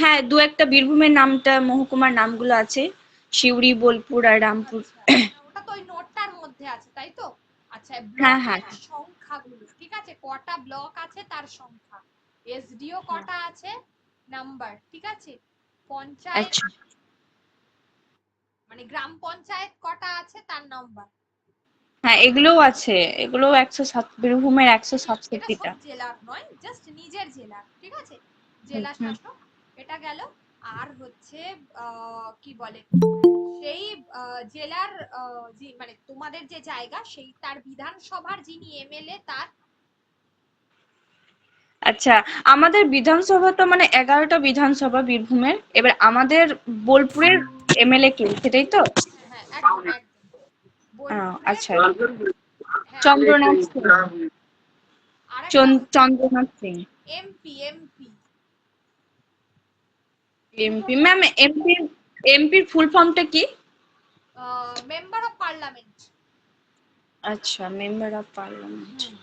হ্যাঁ, দু একটা বীরভূমের নামটা মহকুমার নামগুলো আছে, সিউড়ি, বোলপুর আর রামপুর। আচ্ছা, ওটা তো ওই নোটটার মধ্যে আছে তাই তো? আচ্ছা, হ্যাঁ হ্যাঁ ব্লকের সংখ্যাগুলো ঠিক আছে, কটা ব্লক আছে তার সংখ্যা, এসডিও হ্যাঁ। কটা আছে নাম্বার, ঠিক আছে, পঞ্চায়েত আচ্ছা, মানে গ্রাম পঞ্চায়েত কটা আছে তার নাম্বার। হ্যাঁ এগুলোও আছে, এগুলো 107, বীরভূমের এটা 167টা। সব জেলার নয়, জাস্ট নিজের জেলার, ঠিক আছে, হুম জেলা হুম। শাসক, এটা গেল। আর হচ্ছে কি বলে, সেই জেলার মানে তোমাদের যে জায়গা সেই তার বিধানসভার যিনি এমএলএ তার। আচ্ছা, আমাদের বিধানসভা তো মানে 11টা বিধানসভা বীরভূমের, এবার আমাদের বোলপুরের এমএলএ কে, সেটাই তো? হ্যাঁ হ্যাঁ, একদম একদম, বোলপুরের। আচ্ছা, হ্যাঁ, চন্দ্রনাথ সিং। আর একটা আছে চন্দ্রনাথ সিং। এমপি, এমপি দুটো এমপি, পদ, ম্যাম এমপির ফুল ফর্মটা কি? Member of parliament. আচ্ছা, মেম্বার অফ পার্লামেন্ট। হুম।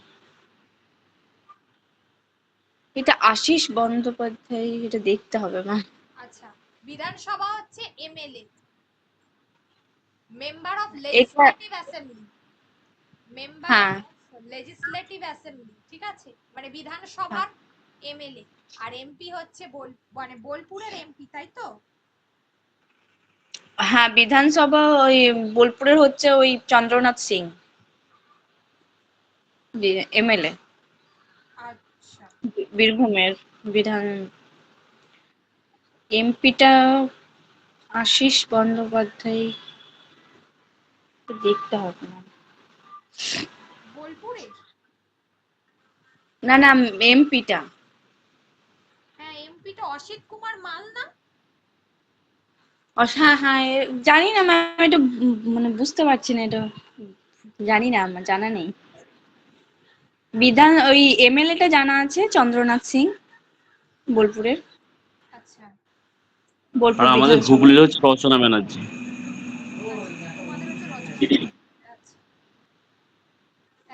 এটা আশিস বন্দ্যোপাধ্যায়, এটা দেখতে হবে ম্যাম। আচ্ছা, বিধানসভা হচ্ছে এমএলএ, মেম্বার অফ এটা, লেজিসলেটিভ অ্যাসেম্বলি, মেম্বার হ্যাঁ অফ লেজিসলেটিভ অ্যাসেম্বলি, ঠিক আছে, মানে হ্যাঁ বিধানসভার এমএলএ। আর এমপি হচ্ছে মানে বোলপুরের এমপি তাই তো? হ্যাঁ, বিধানসভা ওই বোলপুরের হচ্ছে ওই চন্দ্রনাথ সিং, এমএলএ। আচ্ছা, বীরভূমের বিধান, এমপিটা আশিস বন্দ্যোপাধ্যায়, দেখতে হবে না। বোলপুরের। না না, এমপিটা। হ্যাঁ, এমপিটা অসিত কুমার মাল না? হ্যাঁ হ্যাঁ, জানি না ম্যাম, এটা মানে বুঝতে পারছি না এটা, জানি না, আমার জানা নেই। বিধান ওই এমএলএ টা জানা আছে, চন্দ্রনাথ সিং, বোলপুরের, আচ্ছা বোলপুর আর আমাদের বিধানসভা। হুগলির হচ্ছে রচনা ব্যানার্জি। আচ্ছা, তোমাদের হচ্ছে রচনা ব্যানার্জি। আচ্ছা,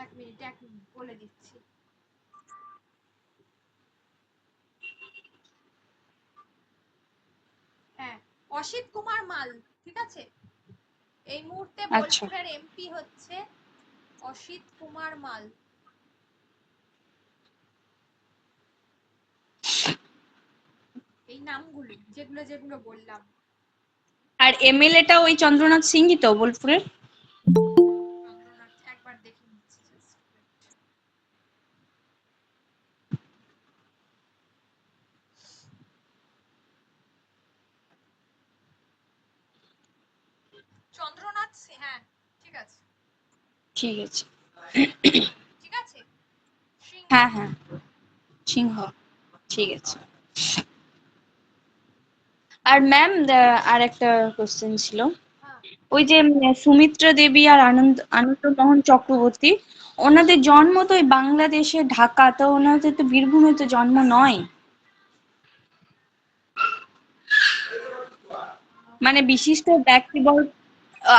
এক মিনিট এক মিনিট বলে দিচ্ছি। হ্যাঁ, অসিত কুমার মাল, ঠিক আছে, এই মুহূর্তে আচ্ছা, বোলপুরের এমপি হচ্ছে অসিত কুমার মাল। এই নামগুলো যেগুলো যেগুলো বললাম। আর এমএলএ টা ওই চন্দ্রনাথ সিংই তো বোলপুরের? চন্দ্রনাথ, একবার দেখে নিচ্ছি just wait। চন্দ্রনাথ হ্যাঁ, ঠিক আছে, ঠিক আছে। ঠিক আছে, সিংহ। হ্যাঁ হ্যাঁ, সিংহ, ঠিক আছে। আর ম্যাম, আর একটা কোশ্চেন ছিল, হ্যাঁ, ওই যে সুমিত্রা দেবী আর আনন্দমোহন চক্রবর্তী, ওনাদের জন্ম তো ওই বাংলাদেশে ঢাকা, তো ওনাদের তো বীরভূমে তো জন্ম নয়, মানে বিশিষ্ট ব্যক্তিবর্গ,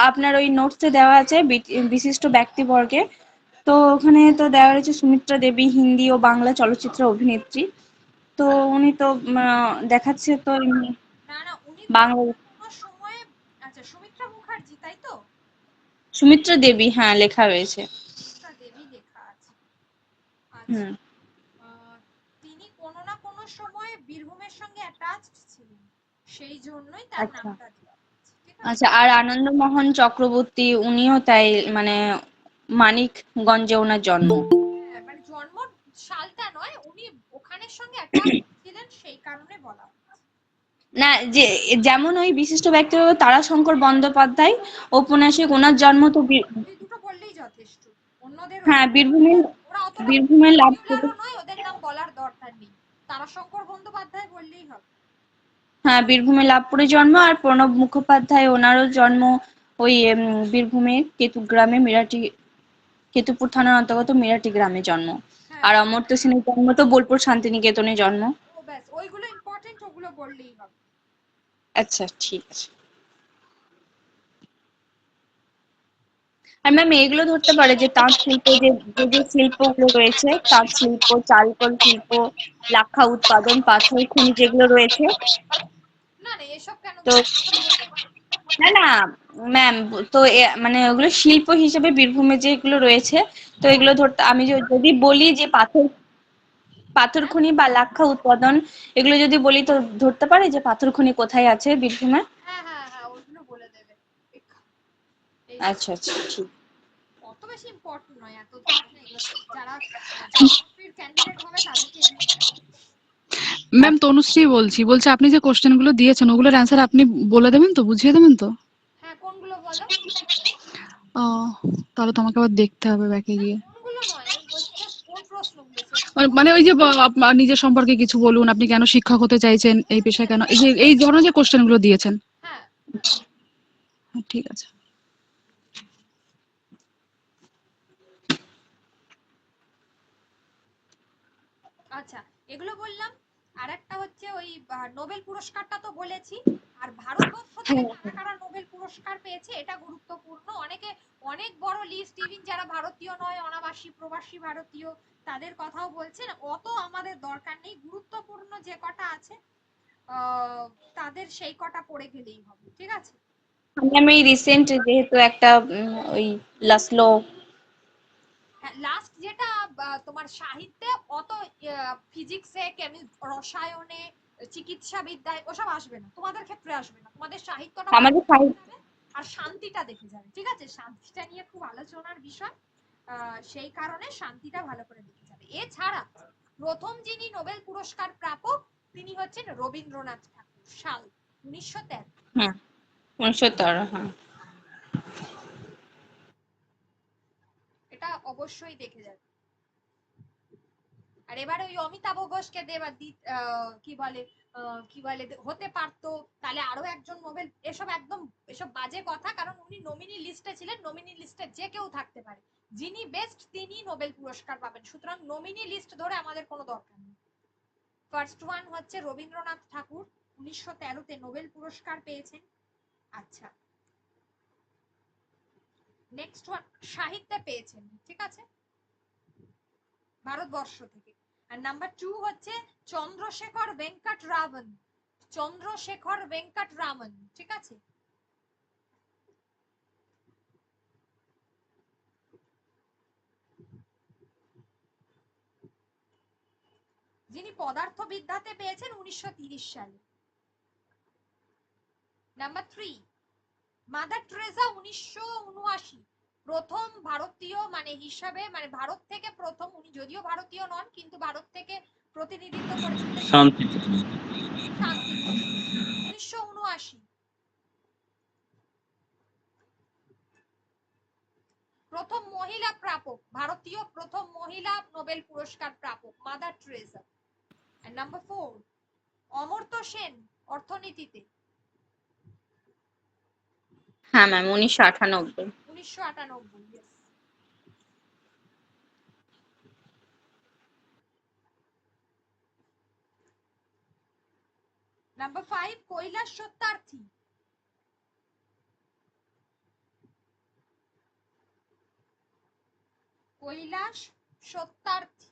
আপনার ওই নোটসে দেওয়া আছে বিশিষ্ট ব্যক্তিবর্গে, তো ওখানে তো দেওয়া রয়েছে সুমিত্রা দেবী হিন্দি ও বাংলা চলচ্চিত্র অভিনেত্রী, তো উনি তো দেখাচ্ছে তো এমনি না না, উনি কোনো বাংলা। না কোনো সময়ে, আচ্ছা সুমিত্রা মুখার্জি তাই তো? সুমিত্রা দেবী, হ্যাঁ লেখা রয়েছে। সুমিত্রা দেবী লেখা আছে। হুম। আচ্ছা, তিনি কোনো না কোনো সময়ে বীরভূমের সঙ্গে অ্যাটাচড ছিলেন, সেই জন্যই তার আচ্ছা নামটা দেওয়া আছে, ঠিক আছে। আচ্ছা, আর আনন্দমোহন চক্রবর্তী উনিও তাই, মানে মানিকগঞ্জে ওনার জন্ম। হ্যাঁ, মানে জন্ম সালটা নয়, উনি ওখানের সঙ্গে অ্যাটাচ ছিলেন সেই কারণে বলা হচ্ছে। না, যে যেমন ওই বিশিষ্ট ব্যক্তি তারাশঙ্কর বন্দ্যোপাধ্যায়, ঔপন্যাসিক, ওনার জন্ম তো ওই দুটো বললেই যথেষ্ট, অন্যদের হ্যাঁ বীরভূমের, ওরা অতটা বীরভূমের পপুলারও নয়, ওদের নাম বলার দরকার নেই, তারাশঙ্কর বন্দ্যোপাধ্যায় বললেই হবে। হ্যাঁ বীরভূমে লাভপুরে জন্ম, আর প্রণব মুখোপাধ্যায় ওনারও জন্ম ওই বীরভূমে কেতুগ্রামে, কেতুপুর থানার অন্তর্গত মিরাটি গ্রামে জন্ম। হ্যাঁ, আর অমর্ত্য সেনের জন্ম তো বোলপুর শান্তিনিকেতনে জন্ম। ও ব্যাস, ওইগুলো ইম্পর্টেন্ট, ওগুলো বললেই হবে। আচ্ছা, ঠিক আছে। আর ম্যাম এগুলো ধরতে পারে যে তাঁত শিল্প, যে যে যে শিল্পগুলো রয়েছে, তাঁত শিল্প, চারুকল শিল্প, লাক্ষা উৎপাদন, পাথর খনি যেগুলো রয়েছে। না না, এসব কেন তো বলবো? না না ম্যাম, তো মানে ওগুলো শিল্প হিসেবে বীরভূমে যেগুলো রয়েছে, তো এগুলো ধরতে আমি যদি বলি যে পাথর পাথর হ্যাঁ খনি বা লাক্ষা উৎপাদন, এগুলো যদি বলি তো ধরতে পারে যে পাথর খনি কোথায় আছে বীরভূমে। হ্যাঁ হ্যাঁ হ্যাঁ, ওইগুলো বলে দেবে। এইসব আচ্ছা আচ্ছা ঠিক। অত বেশি ইম্পর্টেন্ট নয়, এত ধরবে না এগুলো। যারা জব ক্যান্ডিডেট হবে তাদেরকে এগুলো পড়াবে। ম্যাম তনুশ্রী বলছি, আপনি যে কোশ্চেন গুলো দিয়েছেন ওগুলোর অ্যান্সার আপনি বলে দেবেন তো, বুঝিয়ে দেবেন তো? হ্যাঁ, কোনগুলো বলো? তাহলে তো আমাকে আবার দেখতে হবে ব্যাকে না গিয়ে। কোনগুলো নয়, আমি বলছি জাস্ট কোন প্রশ্নগুলো সেটা মানে ওই যে আপনার নিজের সম্পর্কে কিছু বলুন, আপনি কেন শিক্ষক হতে চাইছেন, এই পেশায় কেন, এই যে এই ধরনের যে কোশ্চেন গুলো দিয়েছেন। হ্যাঁ। হ্যাঁ, ঠিক আছে। আচ্ছা, এগুলো বললাম। আর একটা হচ্ছে ওই নোবেল পুরস্কারটা তো বলেছি। আর ভারতবর্ষ থেকে হ্যাঁ কারা কারা নোবেল পুরস্কার পেয়েছে এটা গুরুত্বপূর্ণ। অনেকে অনেক বড় লিস্ট, ইভিন যারা ভারতীয় নয়, অনাবাসী প্রবাসী ভারতীয়, তাদের কথাও বলছেন। অত আমাদের দরকার নেই, গুরুত্বপূর্ণ যে কটা আছে আহ, তাদের সেই কটা পড়ে গেলেই হবে, ঠিক আছে? আমি রিসেন্ট যেহেতু একটা ওই লাসলো। হ্যাঁ, লাস্ট যেটা তোমার সাহিত্যে অত ফিজিক্সে, রসায়নে, চিকিৎসা বিদ্যায় ওসব আসবে না, তোমাদের ক্ষেত্রে আসবে না। তোমাদের সাহিত্যটা ভালো আমাদের করে দেখে সাহিত্য। যাবে আর শান্তিটা দেখে যাবে, ঠিক আছে? শান্তিটা নিয়ে খুব আলোচনার বিষয়। সেই কারণে শান্তিটা ভালো করে দেখে যাবে। এছাড়া প্রথম যিনি নোবেল পুরস্কার প্রাপক তিনি হচ্ছেন রবীন্দ্রনাথ ঠাকুর, সাল 1913। হ্যাঁ 1913, হ্যাঁ। এটা অবশ্যই দেখে যাবে। আর এবারে ওই অমিতাভ ঘোষকে দেবা কি বলে হতে পারতো, তাহলে আরো একজন নোবেল। এসব একদম এসব বাজে কথা, কারণ উনি নমিনি লিস্টে ছিলেন। নমিনি লিস্টে যে কেউ থাকতে পারে, যিনি বেস্ট তিনি নোবেল পুরস্কার পাবেন। সুতরাং নমিনি লিস্ট ধরে আমাদের কোনো দরকার নেই। ফার্স্ট ওয়ান হচ্ছে রবীন্দ্রনাথ ঠাকুর, 1913-তে নোবেল পুরস্কার পেয়েছেন। আচ্ছা, নেক্সট ওয়ান সাহিত্যে পেয়েছেন, ঠিক আছে, ভারতবর্ষ থেকে। আর নাম্বার 2 হচ্ছে চন্দ্রশেখর ভেঙ্কট রামন। চন্দ্রশেখর ভেঙ্কট রামন, ঠিক আছে? যিনি পদার্থবিদ্যাতে পেয়েছেন 1930 সালে। Number 3 mother Teresa, 1979। প্রথম ভারতীয় মানে হিসাবে, মানে ভারত থেকে প্রথম, উনি যদিও ভারতীয় নন কিন্তু ভারত থেকে প্রতিনিধিত্ব করেছিলেন শান্তি। শান্তিতে, 1979। প্রথম মহিলা প্রাপক, ভারতীয় প্রথম মহিলা নোবেল পুরস্কার প্রাপক Mother Teresa. And number 4 Amartya Sen, অর্থনীতিতে, হ্যাঁ ma'am 1998। 1998। Yes. Number 5 Kailash Satyarthi. Kailash Satyarthi.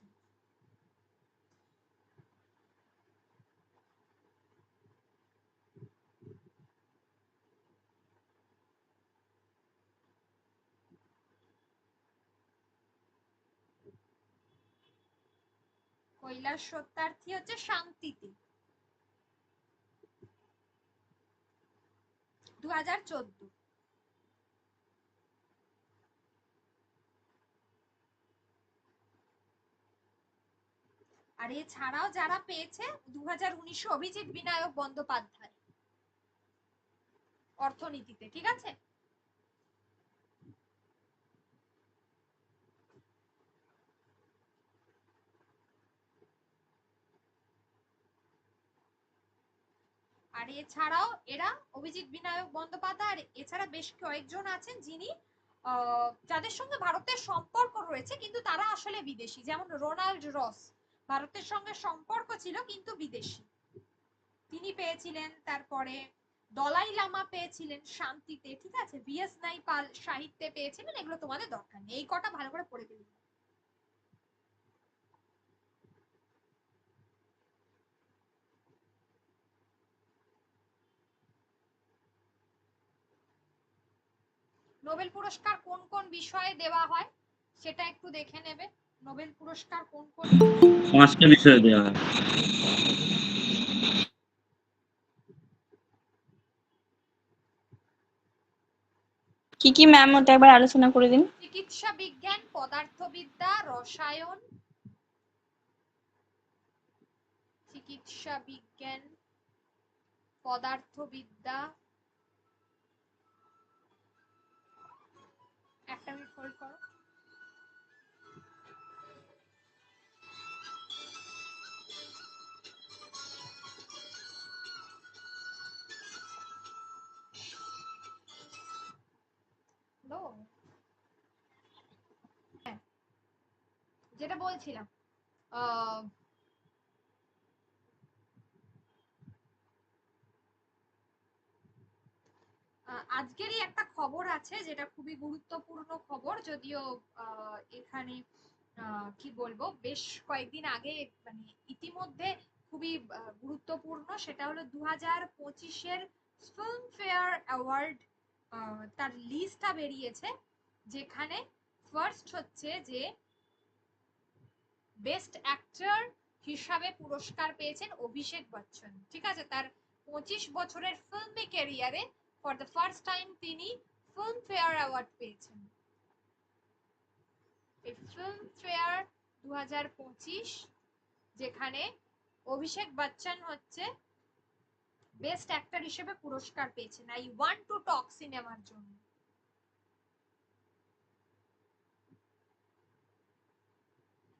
Kailash Satyarthi হচ্ছে শান্তিতে, 2014। আর এছাড়াও যারা পেয়েছে 2019 অভিজিৎ বিনায়ক বন্দ্যোপাধ্যায়, অর্থনীতিতে, ঠিক আছে? আর এছাড়াও এরা অভিজিৎ বিনায়ক বন্দ্যোপাধ্যায়, আর এছাড়া বেশ কয়েকজন আছেন যিনি যাদের সঙ্গে ভারতের সম্পর্ক রয়েছে কিন্তু তারা আসলে বিদেশি, যেমন রোনাল্ড রস, ভারতের সঙ্গে সম্পর্ক ছিল কিন্তু বিদেশি, তিনি পেয়েছিলেন। তারপরে দলাই লামা পেয়েছিলেন শান্তিতে, ঠিক আছে, বিএস নাইপাল সাহিত্যে পেয়েছিলেন, এগুলো তোমাদের দরকার নেই, এই কটা ভালো করে পড়ে ফেলবে। নোবেল পুরস্কার কোন কোন বিষয়ে দেওয়া হয় সেটা একটু দেখে নেবে। নোবেল পুরস্কার কোন কোন 5টা বিষয়ে দেওয়া হয়। কি কি ম্যাম, ওটা একবার আলোচনা করে দিন। চিকিৎসা বিজ্ঞান, পদার্থবিদ্যা, রসায়ন, চিকিৎসা বিজ্ঞান, পদার্থবিদ্যা, একটা মিনিট হোল্ড করো। হ্যালো, হ্যাঁ, যেটা বলছিলাম, আহ আজকেরই একটা খবর আছে যেটা খুবই গুরুত্বপূর্ণ খবর, যদিও এখানে কি বলবো, বেশ কয়েকদিন আগে, মানে ইতিমধ্যে খুবই গুরুত্বপূর্ণ, সেটা হলো 2025-এর ফিল্ম ফেয়ার অ্যাওয়ার্ড, তার লিস্টটা বেরিয়েছে, যেখানে ফার্স্ট হচ্ছে যে বেস্ট অ্যাক্টর হিসাবে পুরস্কার পেয়েছেন অভিষেক বচ্চন, ঠিক আছে, তার 25 বছরের ফিল্মি ক্যারিয়ারে ফর দ্য ফার্স্ট টাইম তিনি ফিল্ম ফেয়ার অ্যাওয়ার্ড পেয়েছেন। এই ফিল্ম ফেয়ার 2025, যেখানে অভিষেক বচ্চন হচ্ছে বেস্ট অ্যাক্টর হিসেবে পুরস্কার পেয়েছেন আই ওয়ান্ট টু টক সিনেমার জন্য।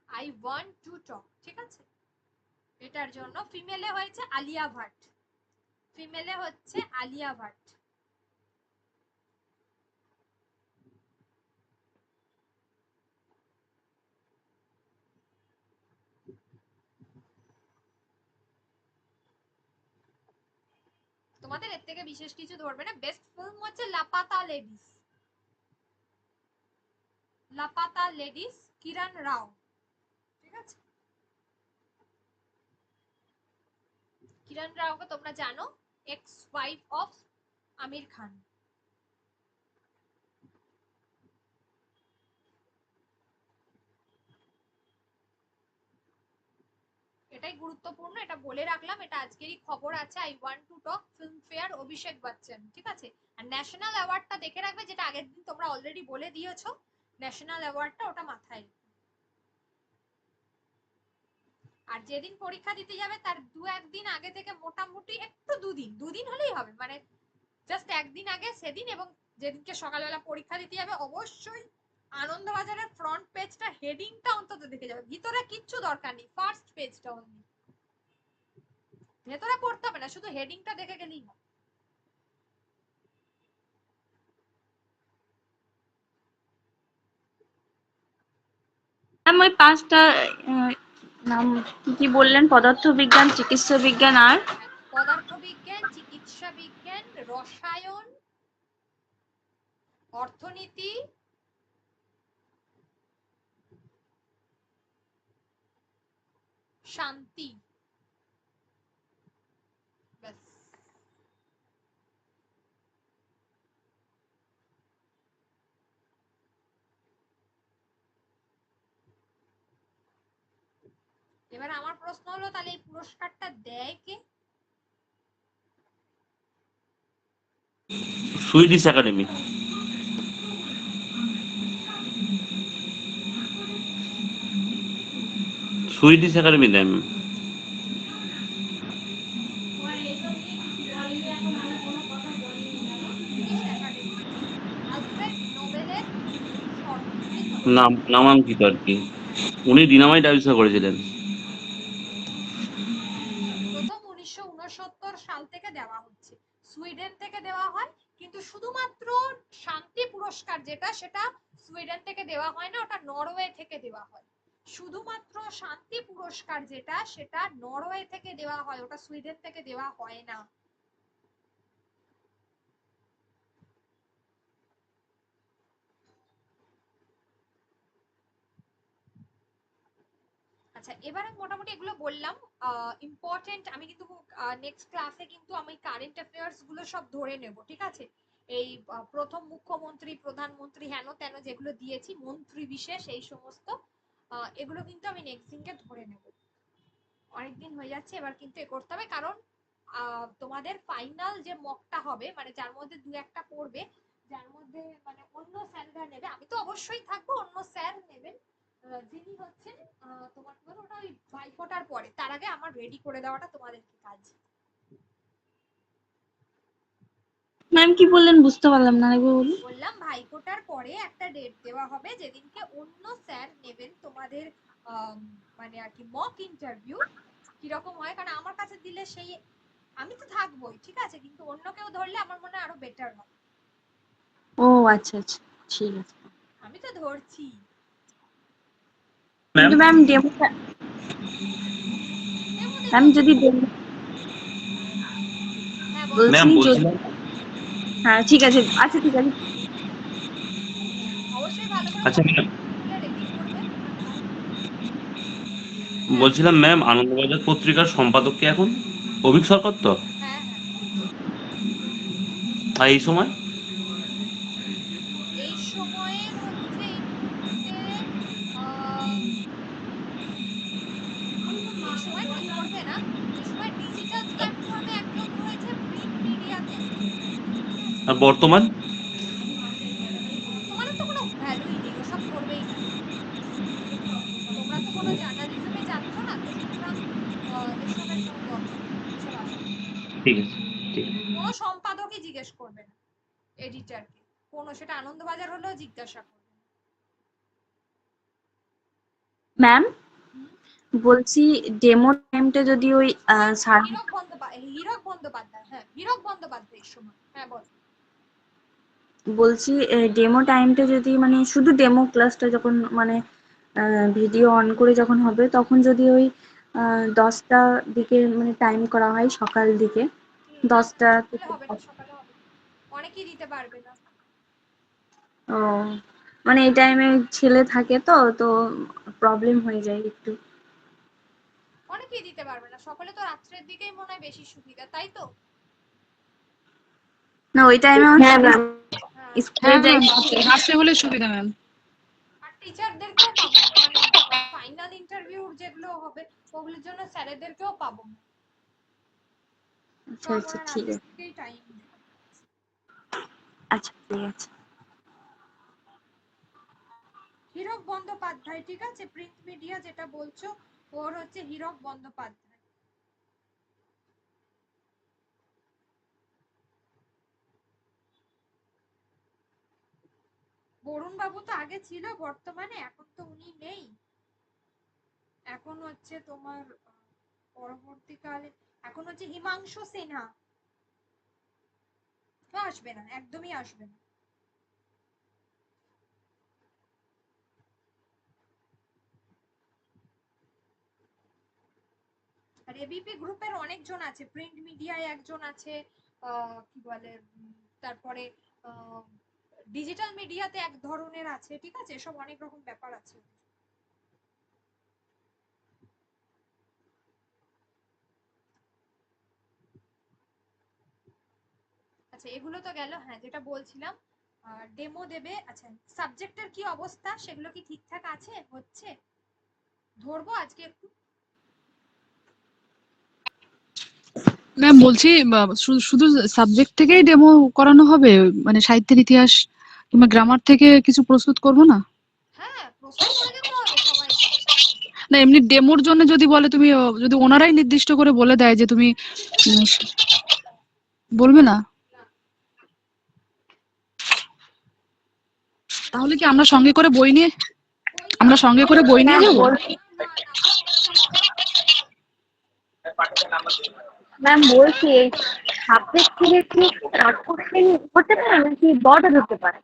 আই ওয়ান্ট টু টক, ঠিক আছে, এটার জন্য। ফিমেলে হয়েছে আলিয়া ভাট, ফিমেলে হচ্ছে আলিয়া ভাট। তোমাদের এর থেকে বিশেষ কিছু ধরবে না। বেস্ট ফিল্ম হচ্ছে লাপাতা লেডিস, লাপাতা লেডিস, কিরণ রাও, ঠিক আছে। কিরণ রাওকে তোমরা জানো, ex wife of Aamir Khan. এটাই গুরুত্বপূর্ণ, এটা বলে রাখলাম, এটা আজকেরই খবর আছে। I want to talk Filmfare Abhishek Bachchan, ঠিক আছে। আর ন্যাশনাল অ্যাওয়ার্ডটা দেখে রাখবে, যেটা আগের দিন তোমরা অলরেডি বলে দিয়েছো, ন্যাশনাল অ্যাওয়ার্ডটা ওটা মাথায়। আর যেদিন পরীক্ষা দিতে যাবে তার 2-1 দিন আগে থেকে, মোটামুটি একটু দুদিন হলেই হবে, মানে জাস্ট একদিন আগে সেদিন, এবং যেদিনকে সকালবেলা পরীক্ষা দিতে যাবে অবশ্যই আনন্দবাজারের ফ্রন্ট পেজটা, হেডিংটা অন্তত দেখে যাবে, ভিতরে কিচ্ছু দরকার নেই, ফার্স্ট পেজটা অনলি, ভেতরে পড়তে হবে না, শুধু হেডিংটা দেখে গেলেই হবে। ম্যাম ওই 5টা নাম কি কি বললেন? পদার্থবিজ্ঞান, চিকিৎসা বিজ্ঞান আর পদার্থবিজ্ঞান, চিকিৎসা বিজ্ঞান, রসায়ন, অর্থনীতি, শান্তি, ব্যাস। এবার আমার প্রশ্ন হলো, তাহলে এই পুরস্কারটা দেয় কে? Swedish Academy. সুইডিশ একাডেমি দেয় ম্যাম। সুইডিশ একাডেমি, আলফ্রেড নোবেলের স্মরণে, তাই তো? নামাঙ্কিত আর কি, উনি ডিনামাইট আবিষ্কার করেছিলেন। প্রথম 1969 সাল থেকে দেওয়া হচ্ছে, সুইডেন থেকে দেওয়া হয়, কিন্তু শুধুমাত্র শান্তি পুরস্কার যেটা, সেটা সুইডেন থেকে দেওয়া হয় না, ওটা নরওয়ে থেকে দেওয়া হয়। শুধুমাত্র শান্তি পুরস্কার যেটা, সেটা নরওয়ে থেকে দেওয়া হয়, ওটা সুইডেন থেকে দেওয়া হয় না। আচ্ছা, এবারে মোটামুটি এগুলো বললাম ইম্পর্টেন্ট। আমি কিন্তু নেক্সট ক্লাসে কিন্তু আমি কারেন্ট অ্যাফেয়ার্স গুলো সব ধরে নেব, ঠিক আছে? এই প্রথম মুখ্যমন্ত্রী, প্রধানমন্ত্রী, হেন তেন যেগুলো দিয়েছি, মন্ত্রী বিশেষ, এই সমস্ত এগুলো কিন্তু আমি নেক্সট দিনকে ধরে নেব। অনেকদিন হয়ে যাচ্ছে, এবার কিন্তু এ করতে হবে, কারণ তোমাদের ফাইনাল যে মকটা হবে, মানে যার মধ্যে দু একটা পড়বে, যার মধ্যে মানে অন্য স্যাররা নেবে, আমি তো অবশ্যই থাকবো, অন্য স্যার নেবেন যিনি হচ্ছেন তোমার কি বলো ওটা, ওই ভাইফোঁটার পরে, তার আগে আমার রেডি করে দেওয়াটা তোমাদের কি কাজ। ম্যাম কি বললেন বুঝতে পারলাম না, একবার বলুন। বললাম ভাইফোঁটার পরে একটা ডেট দেওয়া হবে যেদিনকে অন্য স্যার নেবেন তোমাদের মানে আর কি মক ইন্টারভিউ কিরকম হয়, কারণ আমার কাছে দিলে সেই আমি তো থাকবোই, ঠিক আছে, কিন্তু অন্য কেউ ধরলে আমার মনে হয় আরো বেটার হবে। ও আচ্ছা আচ্ছা, ঠিক আছে। আমি তো ধরছি। কিন্তু ম্যাম ডেমোটা, এমনি ম্যাম তো যদি demo, হ্যাঁ বলো। বলছি ম্যাম যদি, বলছিলাম, হ্যাঁ ঠিক আছে, আচ্ছা ঠিক আছে। অবশ্যই ভালো করে আচ্ছা ম্যাম, রেডি করবে। বলছিলাম ম্যাম, আনন্দবাজার পত্রিকার সম্পাদক কে এখন? অভিক সরকার তো? হ্যাঁ হ্যাঁ, আর এই সময়? এই সময়ের হচ্ছে এই মুহূর্তে আহ, এই সময় ঠিক করবে না, এই সময় ডিজিটাল প্ল্যাটফর্মে একজন রয়েছে, প্রিন্ট মিডিয়াতে। আর বর্তমান? বর্তমানে তো কোনো ভ্যালুই নেই, ওসব করবেই না। তোমরা তো কোনো জার্নালিজমে যাচ্ছ না, তো সুতরাং এসবের কোনো দরকার নেই, এসব আসবে না। ঠিক আছে, ঠিক আছে। কোনো সম্পাদকই জিজ্ঞেস করবে না এডিটরকে, কোনো, সেটা আনন্দবাজার হলেও জিজ্ঞাসা করবে না। ম্যাম হুম? বলছি ডেমো টাইমটা যদি ওই স্যার, হীরক বন্দ্যোপাধ্যায়, হ্যাঁ হীরক বন্দ্যোপাধ্যায় এই সময়, হ্যাঁ বল। বলছি ডেমো টাইমটা যদি মানে শুধু ডেমো ক্লাসটা যখন মানে ভিডিও অন করে যখন হবে তখন যদি ওই 10টা দিকে মানে টাইম করা হয় সকাল দিকে, না 10টা সকালে থেকে। হবে না, সকালে হবে না। অনেকেই দিতে পারবে না। ও মানে এই টাইমে ছেলে থাকে তো তো প্রবলেম হয়ে যায় একটু। অনেকেই দিতে পারবে না, সকলে তো রাত্রের দিকেই মনে হয় বেশি সুবিধা, তাই তো? না ওই টাইমে আমার হ্যাঁ ম্যাম। হ্যাঁ, স্কুলে হ্যাঁ যাই। ম্যাম, রাত্রে হলে সুবিধা ম্যাম। আর টিচারদেরকেও পাবো না, মানে ফাইনাল ইন্টারভিউ যেগুলো হবে ওগুলোর জন্য স্যারেদেরকেও পাবো না। তো আচ্ছা আচ্ছা আমরা ঠিক রাতের আছে, দিকেই টাইম দেব। আচ্ছা ঠিক আছে। হীরক বন্দ্যোপাধ্যায়, ঠিক আছে, প্রিন্ট মিডিয়া যেটা বলছো, ওর হচ্ছে হীরক বন্দ্যোপাধ্যায়। বরুণ বাবু তো আগে ছিল, বর্তমানে এখন তো উনি নেই। এখন হচ্ছে তোমার পরবর্তীকালে এখন হচ্ছে হিমাংশু সিনহা। আসবে না, একদমই আসবে না। আর এবিপি গ্রুপের অনেকজন আছে, প্রিন্ট মিডিয়ায় একজন আছে, কি বলে তারপরে ডিজিটাল মিডিয়াতে এক ধরনের আছে, ঠিক আছে, এসব অনেক রকম ব্যাপার আছে। আচ্ছা এগুলো তো গেল, হ্যাঁ যেটা বলছিলাম ডেমো দেবে। আচ্ছা সাবজেক্টের কি অবস্থা, সেগুলো কি ঠিকঠাক আছে, হচ্ছে? ধরবো আজকে একটু। ম্যাম বলছি শুধু সাবজেক্ট থেকেই ডেমো করানো হবে, মানে সাহিত্যের ইতিহাস কিংবা গ্রামার থেকে কিছু প্রস্তুত করব না? হ্যাঁ প্রশ্ন করে যেতে হবে সবাইকে। না এমনি ডেমোর জন্য যদি বলে তুমি যদি ওনারাই নির্দিষ্ট করে বলে দেয় যে তুমি উম, বলবে না, তাহলে কি আমরা সঙ্গে করে বই নিয়ে ম্যাম যাবো? বলছি, না না, বই নিতে হবে না। ম্যাম বলছি এই সাবজেক্ট থেকে কি শর্ট কোশ্চেন হতে পারে নাকি বড় হতে পারে?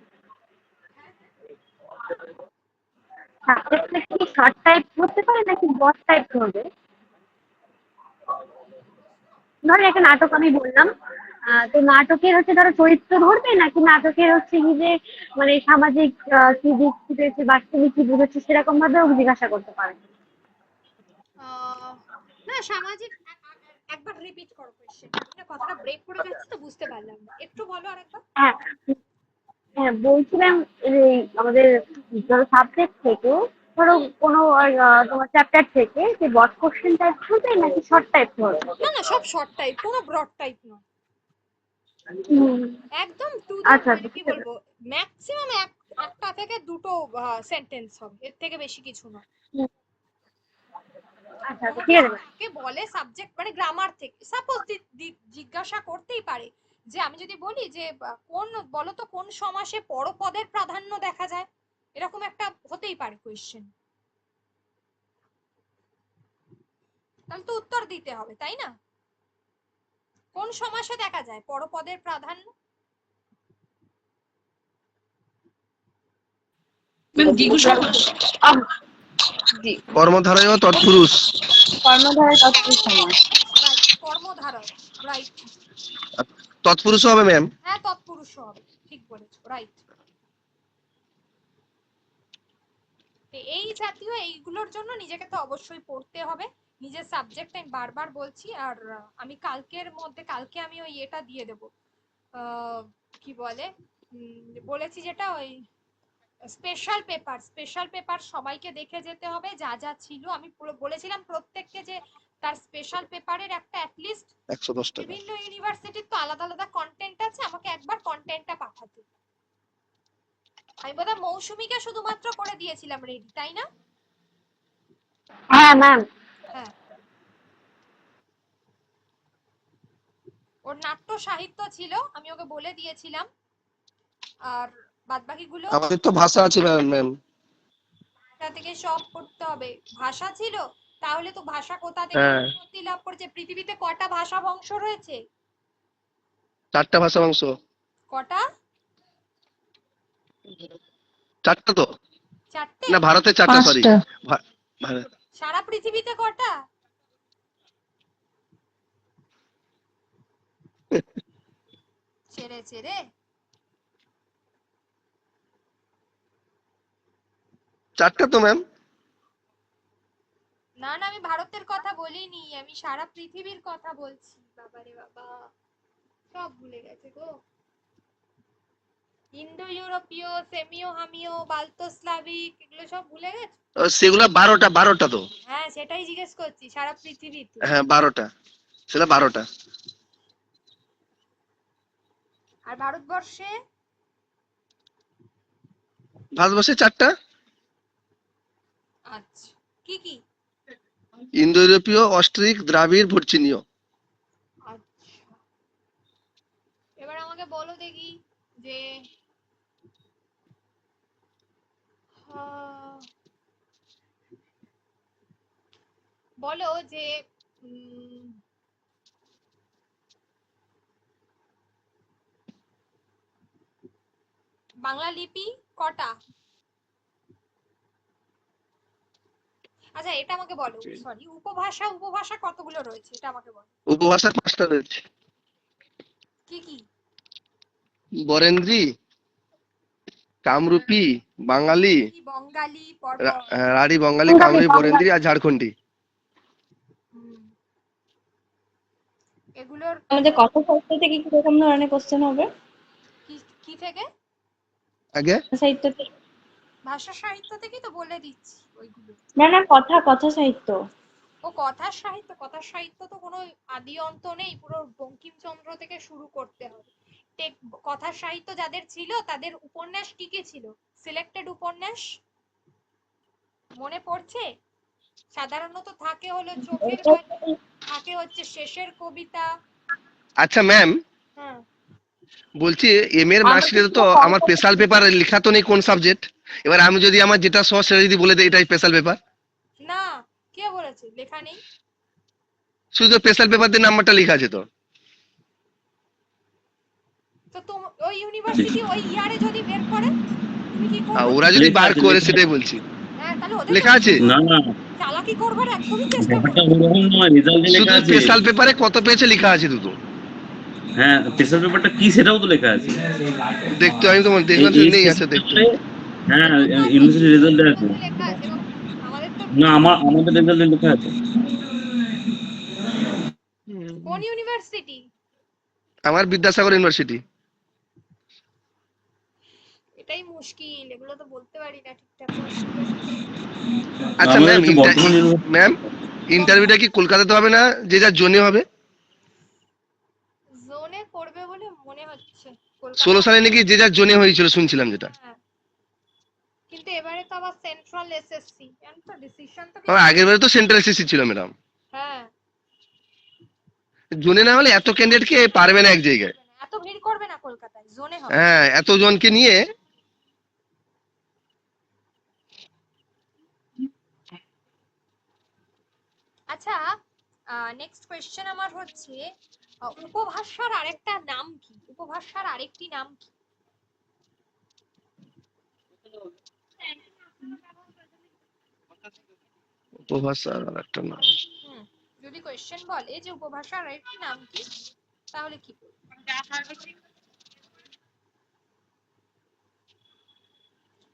সাবজেক্ট থেকে কি শর্ট টাইপ হতে পারে নাকি বড় টাইপ হবে? ধরো একটা নাটক আমি বললাম, তো নাটকের হচ্ছে ধরো চরিত্র ধরবে নাকি নাটকের হচ্ছে কি যে মানে সামাজিক কি দিক ফুটেছে, বাস্তবিক কি বুঝেছে সেরকম ভাবেও জিজ্ঞাসা করতে পারে। না সামাজিক একবার রিপিট করো কোশ্চেন, না কথাটা ব্রেক করে যাচ্ছে তো বুঝতে পারলাম না, একটু বলো আরেকবার। হ্যাঁ হ্যাঁ বলছিলাম এই আমাদের ধরো সাবজেক্ট থেকে ধরো কোনো তোমার চ্যাপ্টার থেকে যে ব্রড কোশ্চেন টাইপ হবে নাকি শর্ট টাইপ হবে? না না সব শর্ট টাইপ, কোনো ব্রড টাইপ নয়, একদম টু দ্য আচ্ছা পয়েন্ট। কি বলবো, ম্যাক্সিমাম একটা থেকে দুটো সেন্টেন্স হবে, এর থেকে বেশি কিছু নয়। আচ্ছা ঠিক আছে। কে বলে সাবজেক্ট মানে গ্রামার থেকে সাপোজ জিজ্ঞাসা করতেই পারে যে আমি যদি বলি যে কোন বলো তো কোন সমাসে পরপদের প্রাধান্য দেখা যায়, এরকম একটা হতেই পারে কোয়েশ্চেন, তাহলে তো উত্তর দিতে হবে তাই না? কোন সমাসে দেখা যায় পরপদের প্রাধান্য? ম্যাম দ্বিগু সমাস। জি, কর্মধারয় তৎপুরুষ। কর্মধারয় তৎপুরুষ সমাস। কর্মধারয়, রাইট। তৎপুরুষও হবে ম্যাম। হ্যাঁ তৎপুরুষ হবে, ঠিক বলেছো, রাইট। এই জাতীয় এইগুলোর জন্য নিজেকে তো অবশ্যই পড়তে হবে, নিজের সাবজেক্ট আমি বারবার বলছি। আর আমি কালকের মধ্যে কালকে আমি ওই এটা দিয়ে দেব, কি বলে বলেছি যেটা ওই স্পেশাল পেপার সবাইকে দেখে যেতে হবে যা যা ছিল। আমি বলেছিলাম প্রত্যেককে যে তার স্পেশাল পেপারের একটা অ্যাটলিস্ট 110 টাকা। বিভিন্ন ইউনিভার্সিটির তো আলাদা আলাদা কন্টেন্ট আছে, আমাকে একবার কন্টেন্টটা পাঠাতে। আমি বোধহয় মৌসুমীকে শুধুমাত্র করে দিয়েছিলাম রেডি, তাই না? হ্যাঁ ম্যাম। হ্যাঁ, ওর নাট্য সাহিত্য ছিল, আমি ওকে বলে দিয়েছিলাম। আর বাদবাকিগুলো আমাদের তো ভাষা আছে ম্যাম। এটা থেকে সব পড়তে হবে। ভাষা ছিল, তাহলে তো ভাষা কোথা থেকে উৎপত্তি লাভ করেছে? পৃথিবীতে কটা ভাষা বংশ রয়েছে? 4টা ভাষা বংশ। কটা? 4টা তো 4টে না, ভারতে 4টা, সরি। সারা পৃথিবীতে কটা? ছেড়ে 4টা তো ম্যাম। না না, আমি ভারতের কথা বলিনি, আমি সারা পৃথিবীর কথা বলছি। বাবারে বাবা, সব ভুলে গেছে গো। ইন্দো ইউরোপীয়, সেমিও হামিও, বাল্টোস্লাভিক, এগুলো সব ভুলে গেছে। সেগুলা 12টা তো। হ্যাঁ সেটাই জিজ্ঞেস করছি, সারা পৃথিবীতে। হ্যাঁ 12টা, সেটা 12টা। আর ভারতবর্ষে? ভারতবর্ষে 4টা। আচ্ছা, কি কি? ইন্দো ইউরোপীয়, অস্ট্রিক, দ্রাবিড়, ভর্চিনীয়। আচ্ছা, এবার আমাকে বলো দেখি যে বলো যে বাংলা লিপি কটা? আচ্ছা এটা আমাকে বলো, সরি, উপভাষা কতগুলো রয়েছে এটা আমাকে বলো। উপভাষা 5টা রয়েছে। কি কি? বরেন্দ্রী, কামরূপী, বাঙালি, বঙ্গালী, রাঢ়ী, বঙ্গালী, কামরূপী, বরেন্দ্রী আর ঝাড়খণ্ডী। এগুলোর আমাদের কথা সাহিত্য থেকে কি রকম ধরনের কোশ্চেন হবে? কি থেকে? আগে সাহিত্য থেকে? ভাষা সাহিত্য থেকে তো বলে দিচ্ছি ওইগুলো। না না, কথা সাহিত্য। ও কথার সাহিত্য তো কোনো আদি অন্ত নেই, পুরো বঙ্কিমচন্দ্র থেকে শুরু করতে হবে। কথার সাহিত্য যাদের ছিল তাদের উপন্যাস কি কি ছিল? সিলেক্টেড উপন্যাস মনে পড়ছে? সাধারণত থাকে হলো চোখের বালি, থাকে হচ্ছে শেষের কবিতা। আচ্ছা ম্যাম, হ্যাঁ বলছি এম এর মার্কশিটে তো আমার স্পেশাল পেপার লেখা তো নেই কোন সাবজেক্ট। এবার আমি যদি আমার যেটা সহজ সেটা যদি বলে দেই এটাই স্পেশাল পেপার। না, কে বলেছে লেখা নেই? শুধু স্পেশাল পেপার দিয়ে নাম্বারটা লেখা আছে তো। তো ওই ইউনিভার্সিটি ওই ইয়ারে যদি বের করে তুমি কি করবে? ওরা যদি বার করে সেটাই বলছি। হ্যাঁ তাহলে ওদের লেখা আছে? না না, চালাকি করবার একদমই চেষ্টা ব্যাপারটা করবে। ওরকম নয়, রেজাল্টে শুধু লেখা আছে। স্পেশাল পেপারে কত পেয়েছে লেখা আছে দুটো। হ্যাঁ, স্পেশাল পেপারটা কি সেটাও তো লেখা আছে। দেখতে আমি তোমার দেখলাম নেই, আছে দেখতে। হ্যাঁ, ইউনিভার্সিটি রেজাল্টে আছে। লেখা আছে এবং আমাদের তো না, আমাদের রেজাল্টে লেখা আছে। ইউনিভার্সিটি? আমার বিদ্যাসাগর ইউনিভার্সিটি। এটাই মুশকিল, এগুলো তো বলতে পারি না ঠিকঠাক। আচ্ছা আমি ম্যাম, হচ্ছে বর্ধমান ম্যাম ইন্টারভিউটা কি কলকাতাতে হবে না যে যার জোনে হবে? জোনে করবে বলে মনে হচ্ছে। 16 কলকাতা, সালে নাকি যে যার জোনে হয়েছিল শুনছিলাম যেটা। হ্যাঁ, কিন্তু এবারে তো আবার সেন্ট্রাল এসএসসি, জানো তো ডিসিশন তো আমার আগের বারে তো সেন্ট্রাল এসএসসি ছিল ম্যাডাম। হ্যাঁ, জোনে না হলে এত ক্যান্ডিডেট কে পারবে না এক জায়গায়। এত ভিড় করবে না কলকাতায়, জোনে হবে। হ্যাঁ, এতজনকে নিয়ে। আচ্ছা, নেক্সট কোয়েশ্চেন আমার হচ্ছে, উপভাষার আরেকটা নাম কি? উপভাষার আরেকটি নাম কি? উপভাষার আর একটা নাম। যদি কোয়েশ্চেন বলে যে উপভাষার আরেকটি নাম কি, তাহলে কি বলবো?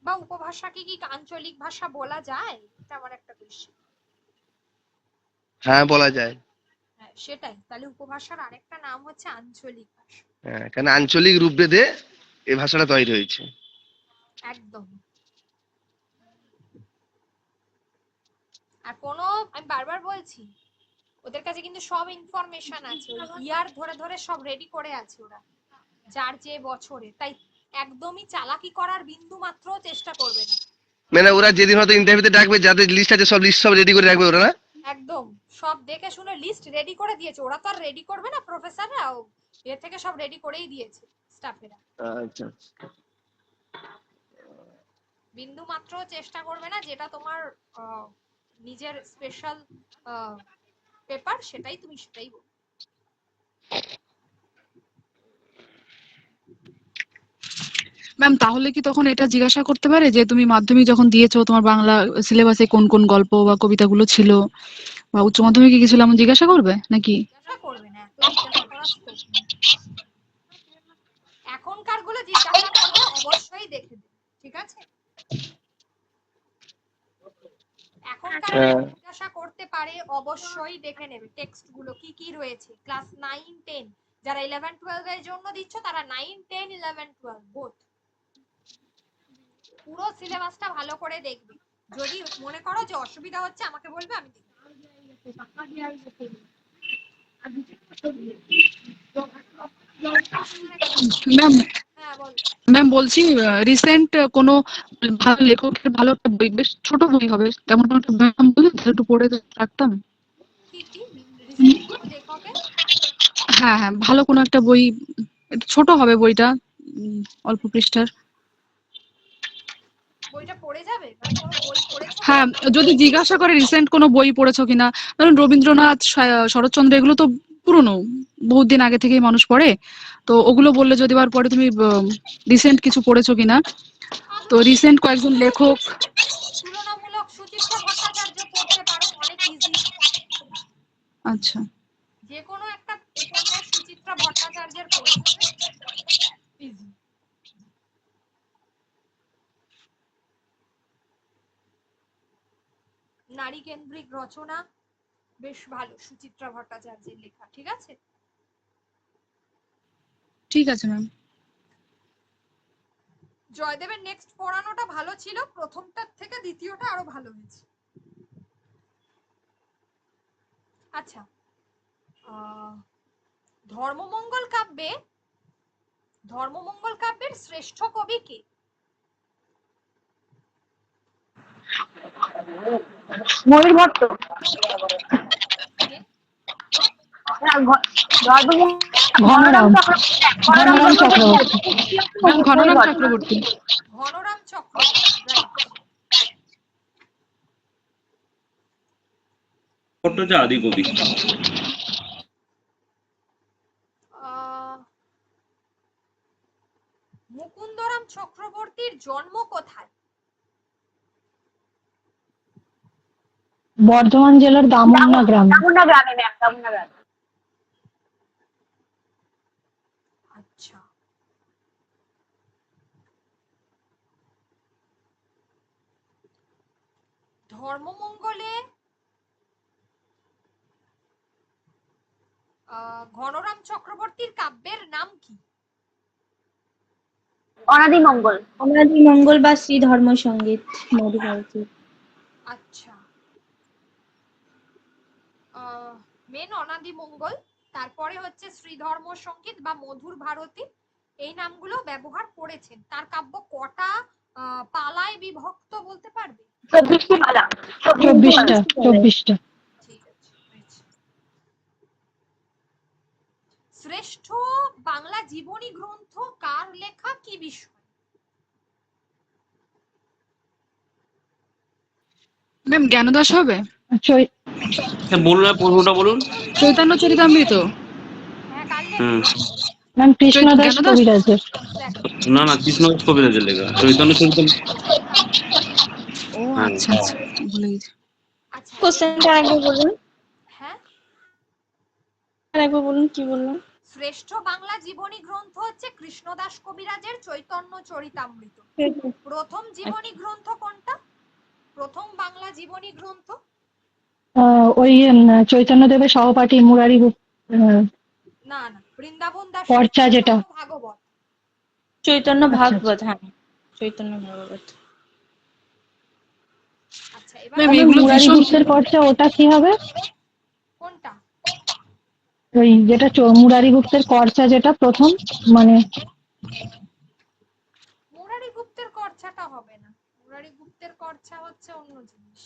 বা উপভাষাকে কি আঞ্চলিক ভাষা বলা যায়? এটা আমার একটা কোয়েশ্চেন। হ্যাঁ বলা যায়। হ্যাঁ, সেটাই। তাহলে উপভাষার আরেকটা নাম হচ্ছে আঞ্চলিক ভাষা। হ্যাঁ, কারণ আঞ্চলিক রূপ ভেদে এই ভাষাটা তৈরি হয়েছে। একদম। আর কোনো, আমি বারবার বলছি, ওদের কাছে কিন্তু সব ইনফরমেশন আছে, ওই ইয়ার ধরে ধরে সব রেডি করে আছে ওরা, যার যে বছরে। তাই একদমই চালাকি করার বিন্দু মাত্র চেষ্টা করবে না। মানে ওরা যেদিন হয়তো ইন্টারভিউতে ডাকবে, যাদের লিস্ট আছে সব লিস্ট সব রেডি করে রাখবে ওরা, না? একদম সব দেখে শুনে লিস্ট রেডি করে দিয়েছে। ওরা তো আর রেডি করবে না, প্রফেসররা এর থেকে সব রেডি করেই দিয়েছে স্টাফেরা। আচ্ছা। বিন্দু মাত্র চেষ্টা করবে না, যেটা তোমার নিজের স্পেশাল পেপার, সেটাই তুমি সেটাই বলবে। ম্যাম তাহলে কি তখন এটা জিজ্ঞাসা করতে পারে যে তুমি মাধ্যমিক যখন দিয়েছো তোমার বাংলা সিলেবাসে কোন কোন গল্প বা কবিতাগুলো ছিল, বা উচ্চ মাধ্যমিকে কি ছিল, এমন জিজ্ঞাসা করবে নাকি? জিজ্ঞাসা করবে না, এত জিজ্ঞাসা করার স্কোপ নেই। এখনকার গুলো জিজ্ঞাসা করবে, অবশ্যই দেখে দেবে, ঠিক আছে? এখনকার জিজ্ঞাসা করতে পারে, অবশ্যই দেখে নেবে টেক্সট গুলো কি কি রয়েছে। ক্লাস 9 10 যারা 11 12 এর জন্য দিচ্ছ, তারা 9 10 11 12 বোথ পুরো সিলেবাসটা ভালো করে দেখবে। যদি মনে করো যে অসুবিধা হচ্ছে, আমাকে বলবে, আমি দেখব। ম্যাম হ্যাঁ বল। ম্যাম বলছি রিসেন্ট কোনো ভালো লেখকের ভালো একটা বই, বেশ ছোট বই হবে তেমন কোনো একটা বই নাম বলুন, তাহলে একটু পড়ে রাখতাম। কি কি রিসেন্ট কোন লেখকের? হ্যাঁ হ্যাঁ, ভালো কোনো একটা বই, একটু ছোট হবে বইটা, অল্প পৃষ্ঠার। বইটা পড়ে যাবে, মানে কোনো বই পড়েছো? হ্যাঁ, যদি জিজ্ঞাসা করে রিসেন্ট কোনো বই পড়েছো কিনা, ধরুন রবীন্দ্রনাথ, শরৎচন্দ্র, এগুলো তো পুরনো, বহুত দিন আগে থেকেই মানুষ পড়ে, তো ওগুলো বললে যদি বার পরে তুমি রিসেন্ট কিছু পড়েছো কিনা, তো রিসেন্ট কয়েকজন লেখক। তুলনামূলক সুচিত্রা ভট্টাচার্য পড়তে পারো, অনেক ইজি। আচ্ছা, যে কোনো একটা উপন্যাস সুচিত্রা ভট্টাচার্যের পড়ে যাবে, ইজি। নারী কেন্দ্রিক রচনা বেশ ভালো, সুচিত্রা ভট্টাচার্যের লেখা, ঠিক আছে? ঠিক আছে ম্যাম। জয়দেবের নেক্সট পড়ানোটা ভালো ছিল, প্রথমটার থেকে দ্বিতীয়টা আরো ভালো হয়েছে। আচ্ছা, ধর্মমঙ্গল কাব্যের শ্রেষ্ঠ কবি কে? ময়ূর ভট্ট। কে? ঘনরাম ঘনরাম চক্রবর্তী। ম্যাম ঘনরাম চক্রবর্তী। চক্রবর্তী। ঘনরাম চক্রবর্তী, রাইট। ভট্টাচার্য আদি কবি। মুকুন্দরাম চক্রবর্তীর জন্ম কোথায়? বর্ধমান জেলার দামুন্না গ্রামে। দামুন্না গ্রামে ম্যাম, দামুন্না গ্রামে। আচ্ছা, ধর্মমঙ্গলে ঘনরাম চক্রবর্তীর কাব্যের নাম কি? অনাদি মঙ্গল। অনাদি মঙ্গল বা শ্রী ধর্ম সঙ্গীত মধুভারতী। আচ্ছা, মেন অনাদি মঙ্গল, তারপরে হচ্ছে শ্রীধর্ম সঙ্গীত বা মধুর ভারতী, এই নামগুলো ব্যবহার করেছেন। তার কাব্য কটা পালায় বিভক্ত বলতে পারবে? 24টি পালা। 24টা। ঠিক আছে, হয়েছে। শ্রেষ্ঠ বাংলা জীবনী গ্রন্থ কার লেখা, কি বিষয়? ম্যাম জ্ঞানদাস হবে? চৈ- হ্যাঁ বলুন, আর প্রশ্নটা বলুন। চৈতন্য চরিতামৃত। হ্যাঁ, কার হুম। লেখা? ম্যাম কৃষ্ণদাস জ্ঞানদাস? কবিরাজের। দেখো, না না, কৃষ্ণদাস কবিরাজের লেখা চৈতন্য চরিতম। ও হ্যাঁ। আচ্ছা আচ্ছা, ভুলে গেছি। আচ্ছা, কোশ্চেনটা আরেকবার বলুন, হ্যাঁ, আরেকবার বলুন, কি বললাম? শ্রেষ্ঠ বাংলা জীবনী গ্রন্থ হচ্ছে কৃষ্ণদাস কবিরাজের চৈতন্য চরিতামৃত। প্রথম জীবনী গ্রন্থ কোনটা? প্রথম বাংলা জীবনী গ্রন্থ? ওই চৈতন্যদেবের সহপাঠী মুরারি না না, বৃন্দাবন দাস পর্চা যেটা। ভাগবত। চৈতন্য আচ্ছা, ভাগবত, হ্যাঁ চৈতন্য ভাগবত। আচ্ছা, এবার ম্যাম আমার এগুলো মুরারি ভীষণ গুপ্তের পর্চা, ওটা কি হবে? কোনটা? ওই যেটা মুরারি গুপ্তের পর্চা, যেটা প্রথম, মানে মুরারি গুপ্তের কর্ছাটা হবে না, মুরারি গুপ্তের কর্ছা হচ্ছে অন্য জিনিস।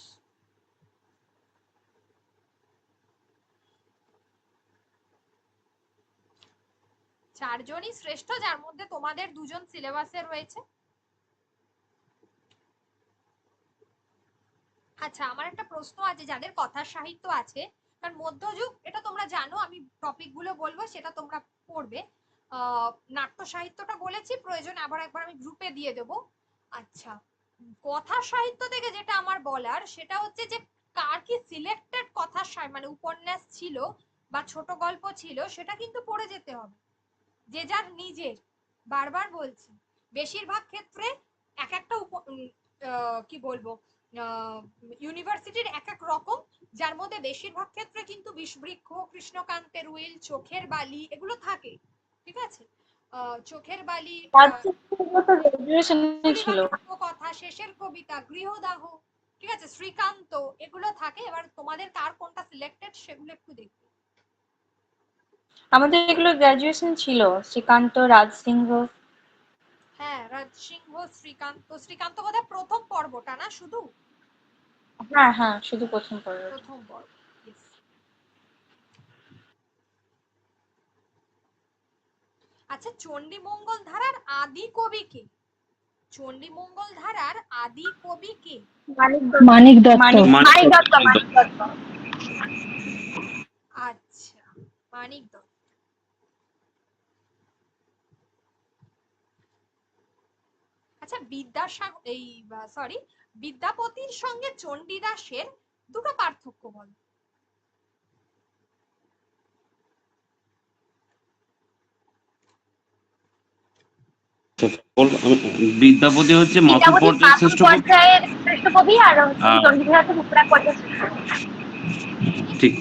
চারজনই শ্রেষ্ঠ, যার মধ্যে তোমাদের দুজন সিলেবাসে রয়েছে। আচ্ছা, আমার একটা প্রশ্ন আছে, যাদের কথার সাহিত্য আছে, কারণ মধ্যযুগ এটা তোমরা জানো, আমি টপিক গুলো বলবো সেটা তোমরা পড়বে। নাট্য সাহিত্যটা বলেছি, প্রয়োজনে আবার একবার আমি গ্রুপে দিয়ে দেব। আচ্ছা, কথা সাহিত্য থেকে যেটা আমার বলার সেটা হচ্ছে যে কার কি সিলেক্টেড কথা মানে উপন্যাস ছিল বা ছোট গল্প ছিল, সেটা কিন্তু পড়ে যেতে হবে, যে যার নিজের। বারবার বলছি, বেশিরভাগ ক্ষেত্রে এক একটা কি বলবো, ইউনিভার্সিটির এক এক রকম, যার মধ্যে বেশিরভাগ ক্ষেত্রে কিন্তু বিষবৃক্ষ, কৃষ্ণকান্তের উইল, চোখের বালি এগুলো থাকে। ঠিক আছে, চোখের বালি, গ্রাজুয়েশনে ছিল। কথা, শেষের কবিতা, গৃহদাহ, ঠিক আছে, শ্রীকান্ত, এগুলো থাকে। এবার তোমাদের কার কোনটা সিলেক্টেড সেগুলো একটু দেখবে। আমাদের এগুলো গ্রাজুয়েশন ছিল, শ্রীকান্ত, রাজসিংহ। হ্যাঁ, রাজসিংহ, শ্রীকান্ত। শ্রীকান্ত বোধহয় প্রথম পর্বটা না, শুধু হ্যাঁ হ্যাঁ, শুধু প্রথম পর্ব। প্রথম পর্ব। Yes. আচ্ছা, চণ্ডীমঙ্গল ধারার আদি কবি কে? চণ্ডীমঙ্গল ধারার আদি কবি কে? মানিক দত্ত। মানিক দত্ত। মানিক দত্ত। আচ্ছা, মানিক দত্ত। আচ্ছা, বিদ্যাপতির সঙ্গে চণ্ডীদাসের দুটো পার্থক্য বল। বিদ্যাপতি হচ্ছে মাথুর পর্যায়ের শ্রেষ্ঠ কবি। শ্রেষ্ঠ কবি, আর চণ্ডীদাস হচ্ছে মুদ্রা পর্যায়ের শ্রেষ্ঠ কবি। ঠিক।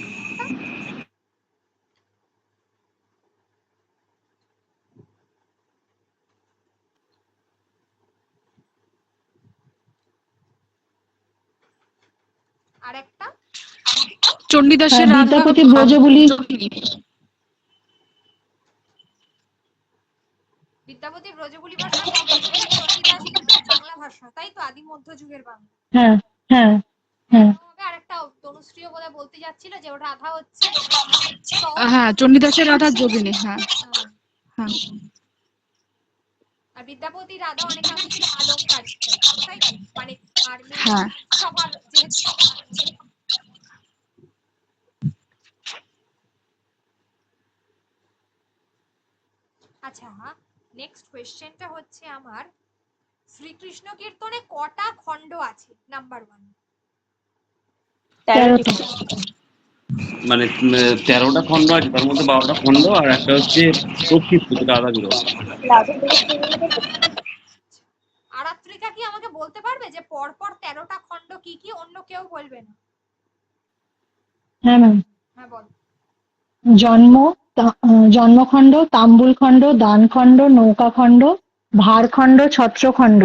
আরেকটা চণ্ডীদাসের রাধা বিদ্যাপতি ব্রজবুলি। বিদ্যাপতি ব্রজবুলি ভাষা কবে? চণ্ডীদাস বাংলা ভাষা, তাই তো, আদি মধ্যযুগের বাংলা। হ্যাঁ হ্যাঁ হ্যাঁ। আরেকটা তনুশ্রীও বোধহয় বলতে যাচ্ছিল যে ওর রাধা হচ্ছে হ্যাঁ, চণ্ডীদাসের রাধা যোগিনী। হ্যাঁ হ্যাঁ। আর বিদ্যাপতি রাধা অনেকাংশে ছিল আলংকারিক টাইপ, তাই তো, মানে আর হ্যাঁ। সবার যেহেতু। আচ্ছা, নেক্সট কোয়েশ্চেনটা হচ্ছে আমার, শ্রীকৃষ্ণ কীর্তনে কটা খণ্ড আছে? নাম্বার 1। 13টি। মানে 13টা খণ্ড আছে, তার মধ্যে 12টা খণ্ড আর একটা হচ্ছে প্রক্ষিপ্ত, যেটা আধা বিরহ। আরাত্রিকা কি আমাকে বলতে পারবে যে পরপর 13টা খণ্ড কি কি? অন্য কেউ বলবে না। হ্যাঁ ম্যাম। হ্যাঁ, বল। জন্ম, জন্মখণ্ড, তাম্বুলখণ্ড, দানখণ্ড, নৌকাখণ্ড, ভারখণ্ড, ছত্রখণ্ড,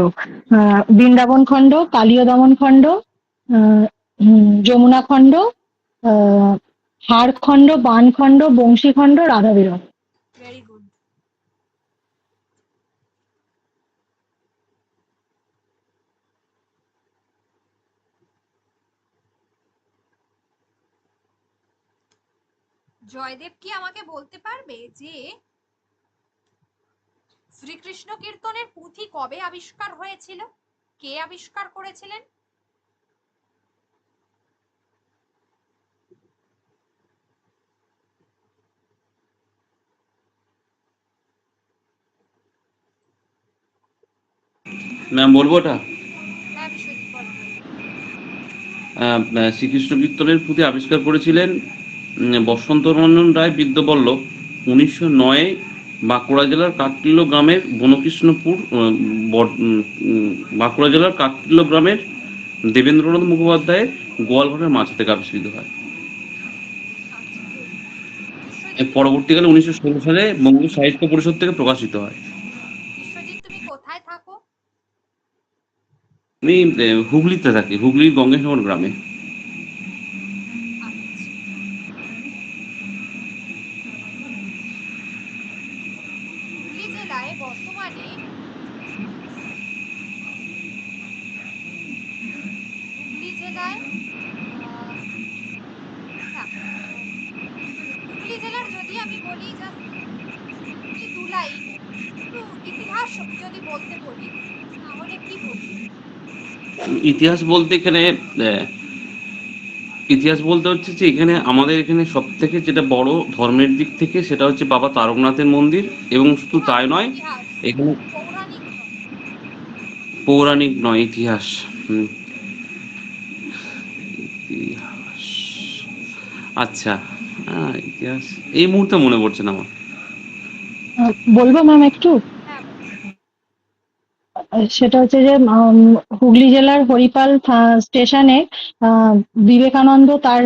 বৃন্দাবন খণ্ড, কালীয় দমন খণ্ড, যমুনা খণ্ড, হারখণ্ড, বানখণ্ড, বংশীখণ্ড, রাধাবিরহ। Very good. জয়দেব কি আমাকে বলতে পারবে যে শ্রীকৃষ্ণ কীর্তনের পুঁথি কবে আবিষ্কার হয়েছিল, কে আবিষ্কার করেছিলেন? ম্যাম বলবো ওটা? হ্যাঁ বিশ্বজিৎ বলো। শ্রীকৃষ্ণ কীর্তনের পুঁথি আবিষ্কার করেছিলেন বসন্তরঞ্জন রায় বিদ্যাবল্লভ 1909 বাঁকুড়া জেলার কাকটিল্য গ্রামের বনকৃষ্ণপুর বাঁকুড়া জেলার কাকটিল্য গ্রামের দেবেন্দ্রনাথ মুখোপাধ্যায়ের গোয়ালঘরের মাছ থেকে আবিষ্কৃত হয়। আচ্ছা good. বিশ্বজিৎ পরবর্তীকালে 1916 সালে বঙ্গ সাহিত্য পরিষদ থেকে প্রকাশিত হয়। বিশ্বজিৎ তুমি কোথায় থাকো? আমি হুগলিতে থাকি, হুগলির গঙ্গেশনগর গ্রামে। আচ্ছা, হুগলি জেলায় বর্তমানে হুগলি জেলায় হুগলি জেলার যদি আমি বলি জাস্ট দু লাইন একটু ইতিহাস যদি বলতে বলি তাহলে কি বলবো? ইতিহাস বলতে এখানে ইতিহাস বলতে হচ্ছে যে এখানে আমাদের এখানে সব থেকে যেটা বড় ধর্মের দিক থেকে সেটা হচ্ছে বাবা তারকনাথের মন্দির, এবং শুধু তাই নয়, ইতিহাস এখানে পৌরাণিক নয়। পৌরাণিক নয়, ইতিহাস। ইতিহাস, আচ্ছা, ইতিহাস এই মুহূর্তে মনে পড়ছে না আমার। বলবো ম্যাম একটু? হ্যাঁ বলো। সেটা হচ্ছে যে হুগলি জেলার হরিপাল স্টেশনে বিবেকানন্দ তার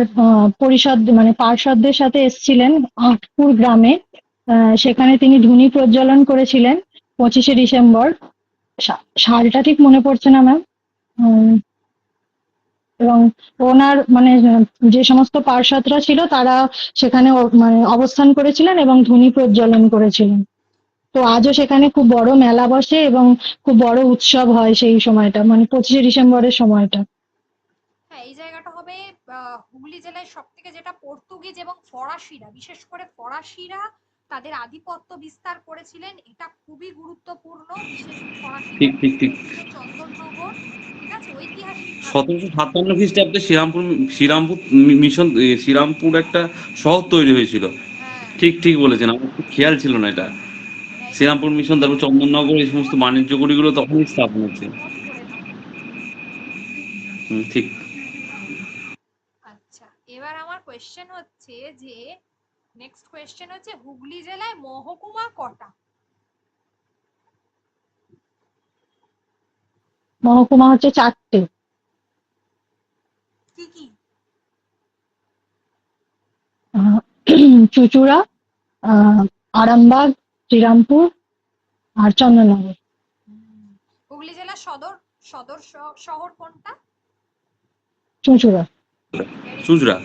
পরিষদ মানে পার্ষদদের সাথে এসেছিলেন আটপুর গ্রামে। সেখানে তিনি ধুনি প্রজ্বলন করেছিলেন 25শে ডিসেম্বর। সালটা ঠিক মনে পড়ছে না ম্যাম। এবং ওনার মানে যে সমস্ত পার্ষদরা ছিল তারা সেখানে মানে অবস্থান করেছিলেন এবং ধুনি প্রজ্বলন করেছিলেন। তো আজও সেখানে খুব বড় মেলা বসে এবং খুব বড় উৎসব হয় সেই সময়টা, মানে 25শে ডিসেম্বরের সময়টা। হ্যাঁ এই জায়গাটা হবে হুগলি জেলায় সব থেকে যেটা পর্তুগিজ এবং ফরাসিরা, বিশেষ করে ফরাসিরা তাদের আধিপত্য বিস্তার করেছিলেন, এটা খুবই গুরুত্বপূর্ণ। বিশেষ ফরাসিদের ঠিক ঠিক ঠিক। ছিল চন্দননগর, ঠিক আছে, ঐতিহাসিক ভাবে। 1757 খ্রিস্টাব্দে শ্রীরামপুর মিশন, শ্রীরামপুর একটা শহর তৈরি হয়েছিল। হ্যাঁ ঠিক ঠিক বলেছেন, আমার খুব খেয়াল ছিল না এটা। এটা শ্রীরামপুর মিশন, তারপর চন্দননগর, এই সমস্ত বাণিজ্য গুলো তখনই স্থাপন হচ্ছে। নোট করে নাও। ঠিক। আচ্ছা, এবার আমার কোয়েশ্চেন হচ্ছে যে নেক্সট কোয়েশ্চেন হচ্ছে হুগলি জেলায় মহকুমা কটা? মহকুমা হচ্ছে 4টে। কি কি? চুঁচুড়া, আরামবাগ, শ্রীরামপুর আর চন্দননগর। হুগলি জেলার সদর সদর শহর কোনটা? চুঁচুড়া। চুঁচুড়া।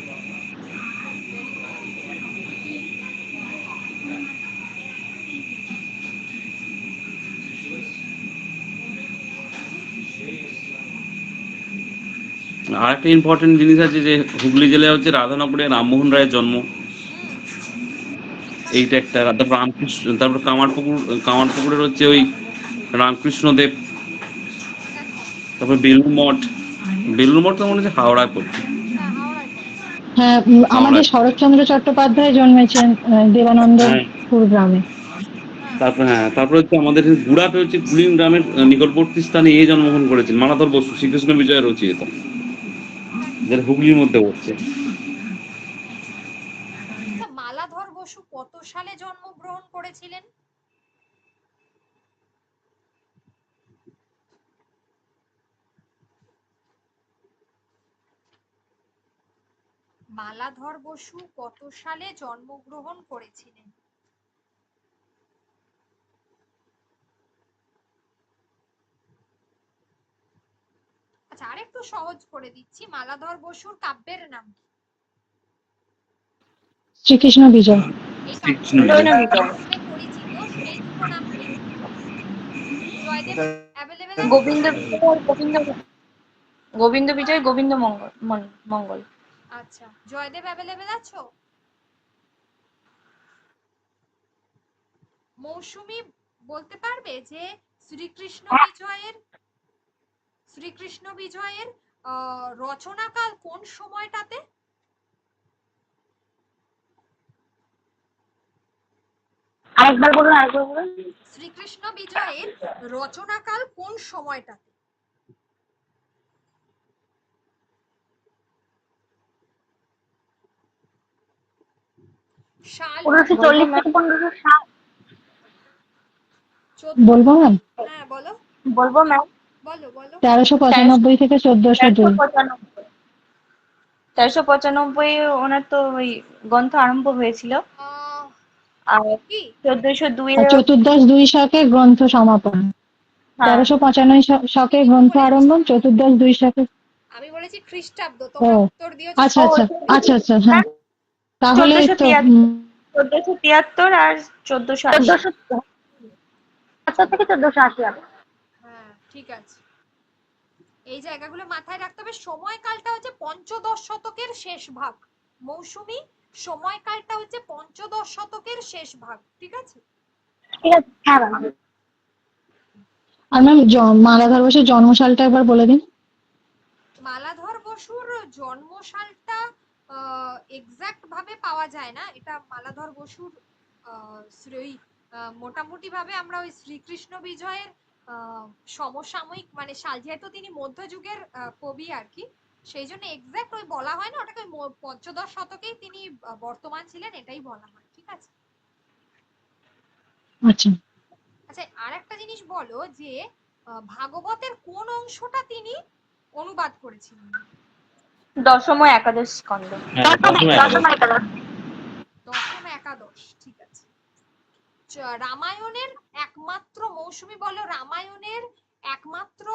Very good. আর একটা ইম্পর্টেন্ট জিনিস আছে যে হুগলি জেলায় হচ্ছে রাধানগরে রামমোহন রায়ের জন্ম। এইটা একটা। তারপর রামকৃষ্ণ, তারপর কামারপুকুরের হচ্ছে ওই রামকৃষ্ণ দেব। তারপর বেলুর মঠ। বেলুর মঠ তো মনে হচ্ছে হাওড়ায় পড়ছে। হ্যাঁ হাওড়ায় পড়ে। হ্যাঁ, আমাদের হাওড়ায়। শরৎচন্দ্র চট্টোপাধ্যায় জন্মেছেন হ্যাঁ। দেবানন্দপুর গ্রামে। তারপর হচ্ছে আমাদের গুড়াতে হচ্ছে কুলিন গ্রামের নিকটবর্তী স্থানে জন্মগ্রহণ করেছেন মালাধর বসু, শ্রীকৃষ্ণ বিজয়ের রচয়িতা, যেটা হুগলির মধ্যে পড়ছে। আচ্ছা, মালাধর বসু কত সালে জন্মগ্রহণ করেছিলেন? মালাধর বসু কত সালে জন্মগ্রহণ করেছিলেন? আচ্ছা, আরেকটু সহজ করে দিচ্ছি, মালাধর বসুর কাব্যের নাম কি? শ্রীকৃষ্ণ বিজয়। এই শ্রীকৃষ্ণ কাব্যটা বিজয়। নামে পরিচিত সেই দুটো নাম কি? জয়দেব অ্যাভেলেবেল আছে? গোবিন্দ বিজয়, গোবিন্দ বিজয়, গোবিন্দ মঙ্গল। আচ্ছা, জয়দেব অ্যাভেলেবেল আছো? মৌসুমী বলতে পারবে যে শ্রীকৃষ্ণ বিজয়ের রচনাকাল কোন সময়টাতে? আরেকবার বলুন। শ্রীকৃষ্ণ বিজয়ের রচনাকাল কোন সময়টাতে? সাল 1540 থেকে 1560। বলবো ম্যাম? হ্যাঁ বলো বলবো ম্যাম? বলো বলো। 1395 থেকে 1402। 1395 ওনার তো ওই গ্রন্থ আরম্ভ হয়েছিল, আর কি 1402 আর চতুর্দশ 2 শকে গ্রন্থ সমাপন। 1395 শকে গ্রন্থ আরম্ভ, চতুর্দশ 2 শকে। আমি বলেছি খ্রিস্টাব্দ, তোমরা উত্তর দিয়েছো। আচ্ছা আচ্ছা আচ্ছা আচ্ছা, হ্যাঁ তাহলে তো 1473 আর 1480। 1470 থেকে 1480 হবে। হ্যাঁ ঠিক আছে, এই জায়গাগুলো মাথায় রাখতে হবে। সময়কালটা হচ্ছে পঞ্চদশ শতকের শেষ ভাগ। মৌসুমী, সময়কালটা হচ্ছে পঞ্চদশ শতকের শেষ ভাগ, ঠিক আছে? ঠিক আছে, হ্যাঁ ম্যাম। আর ম্যাম মালাধর বসুর জন্মসালটা একবার বলে দিন। মালাধর বসুর জন্মসালটা এক্সাক্ট ভাবে পাওয়া যায় না, এটা মালাধর বসুর মোটামুটি ভাবে আমরা ওই শ্রীকৃষ্ণ বিজয়ের সমসাময়িক মানে সাল, যেহেতু তিনি মধ্যযুগের কবি আর কি, সেই জন্য এক্সাক্ট ওই বলা হয় না, ওটাকে পঞ্চদশ শতকেই তিনি বর্তমান ছিলেন এটাই বলা হয়, ঠিক আছে? আচ্ছা আচ্ছা, আর একটা জিনিস বলো যে ভাগবতের কোন অংশটা তিনি অনুবাদ করেছিলেন? দশম ও একাদশ স্কন্ধ। দশম একাদশ, ঠিক আছে। রামায়ণের একমাত্র, মৌসুমী বলো, রামায়ণের একমাত্র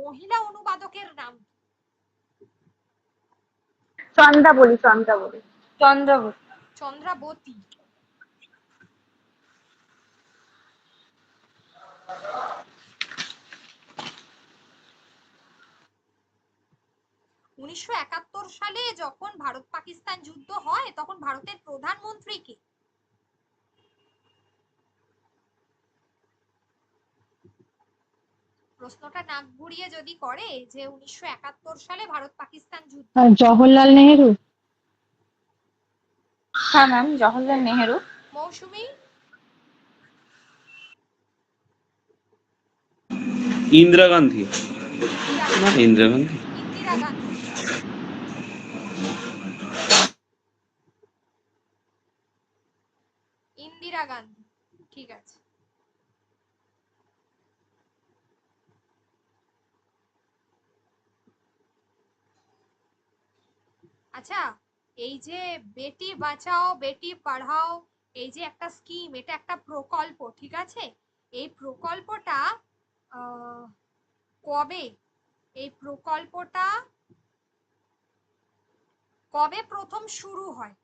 মহিলা অনুবাদকের নাম? চন্দ্রাবলী। চন্দ্রাবতী। উনিশশো 71 সালে যখন ভারত পাকিস্তান যুদ্ধ হয় তখন ভারতের প্রধানমন্ত্রী কে? প্রশ্নটা নাক ঘুরিয়ে যদি করে যে 1971 সালে ভারত পাকিস্তান যুদ্ধ, জওহরলাল নেহেরু। হ্যাঁ ম্যাম, জওহরলাল নেহেরু। মৌসুমী? ইন্দিরা গান্ধী। না, ইন্দিরা গান্ধী। ইন্দিরা গান্ধী। ইন্দিরা গান্ধী, ঠিক আছে। আচ্ছা, এই যে বেটি বাঁচাও বেটি পড়াও, এই যে একটা স্কিম, এটা একটা প্রকল্প, ঠিক আছে? এই প্রকল্পটা কবে, এই প্রকল্পটা কবে প্রথম শুরু হয়?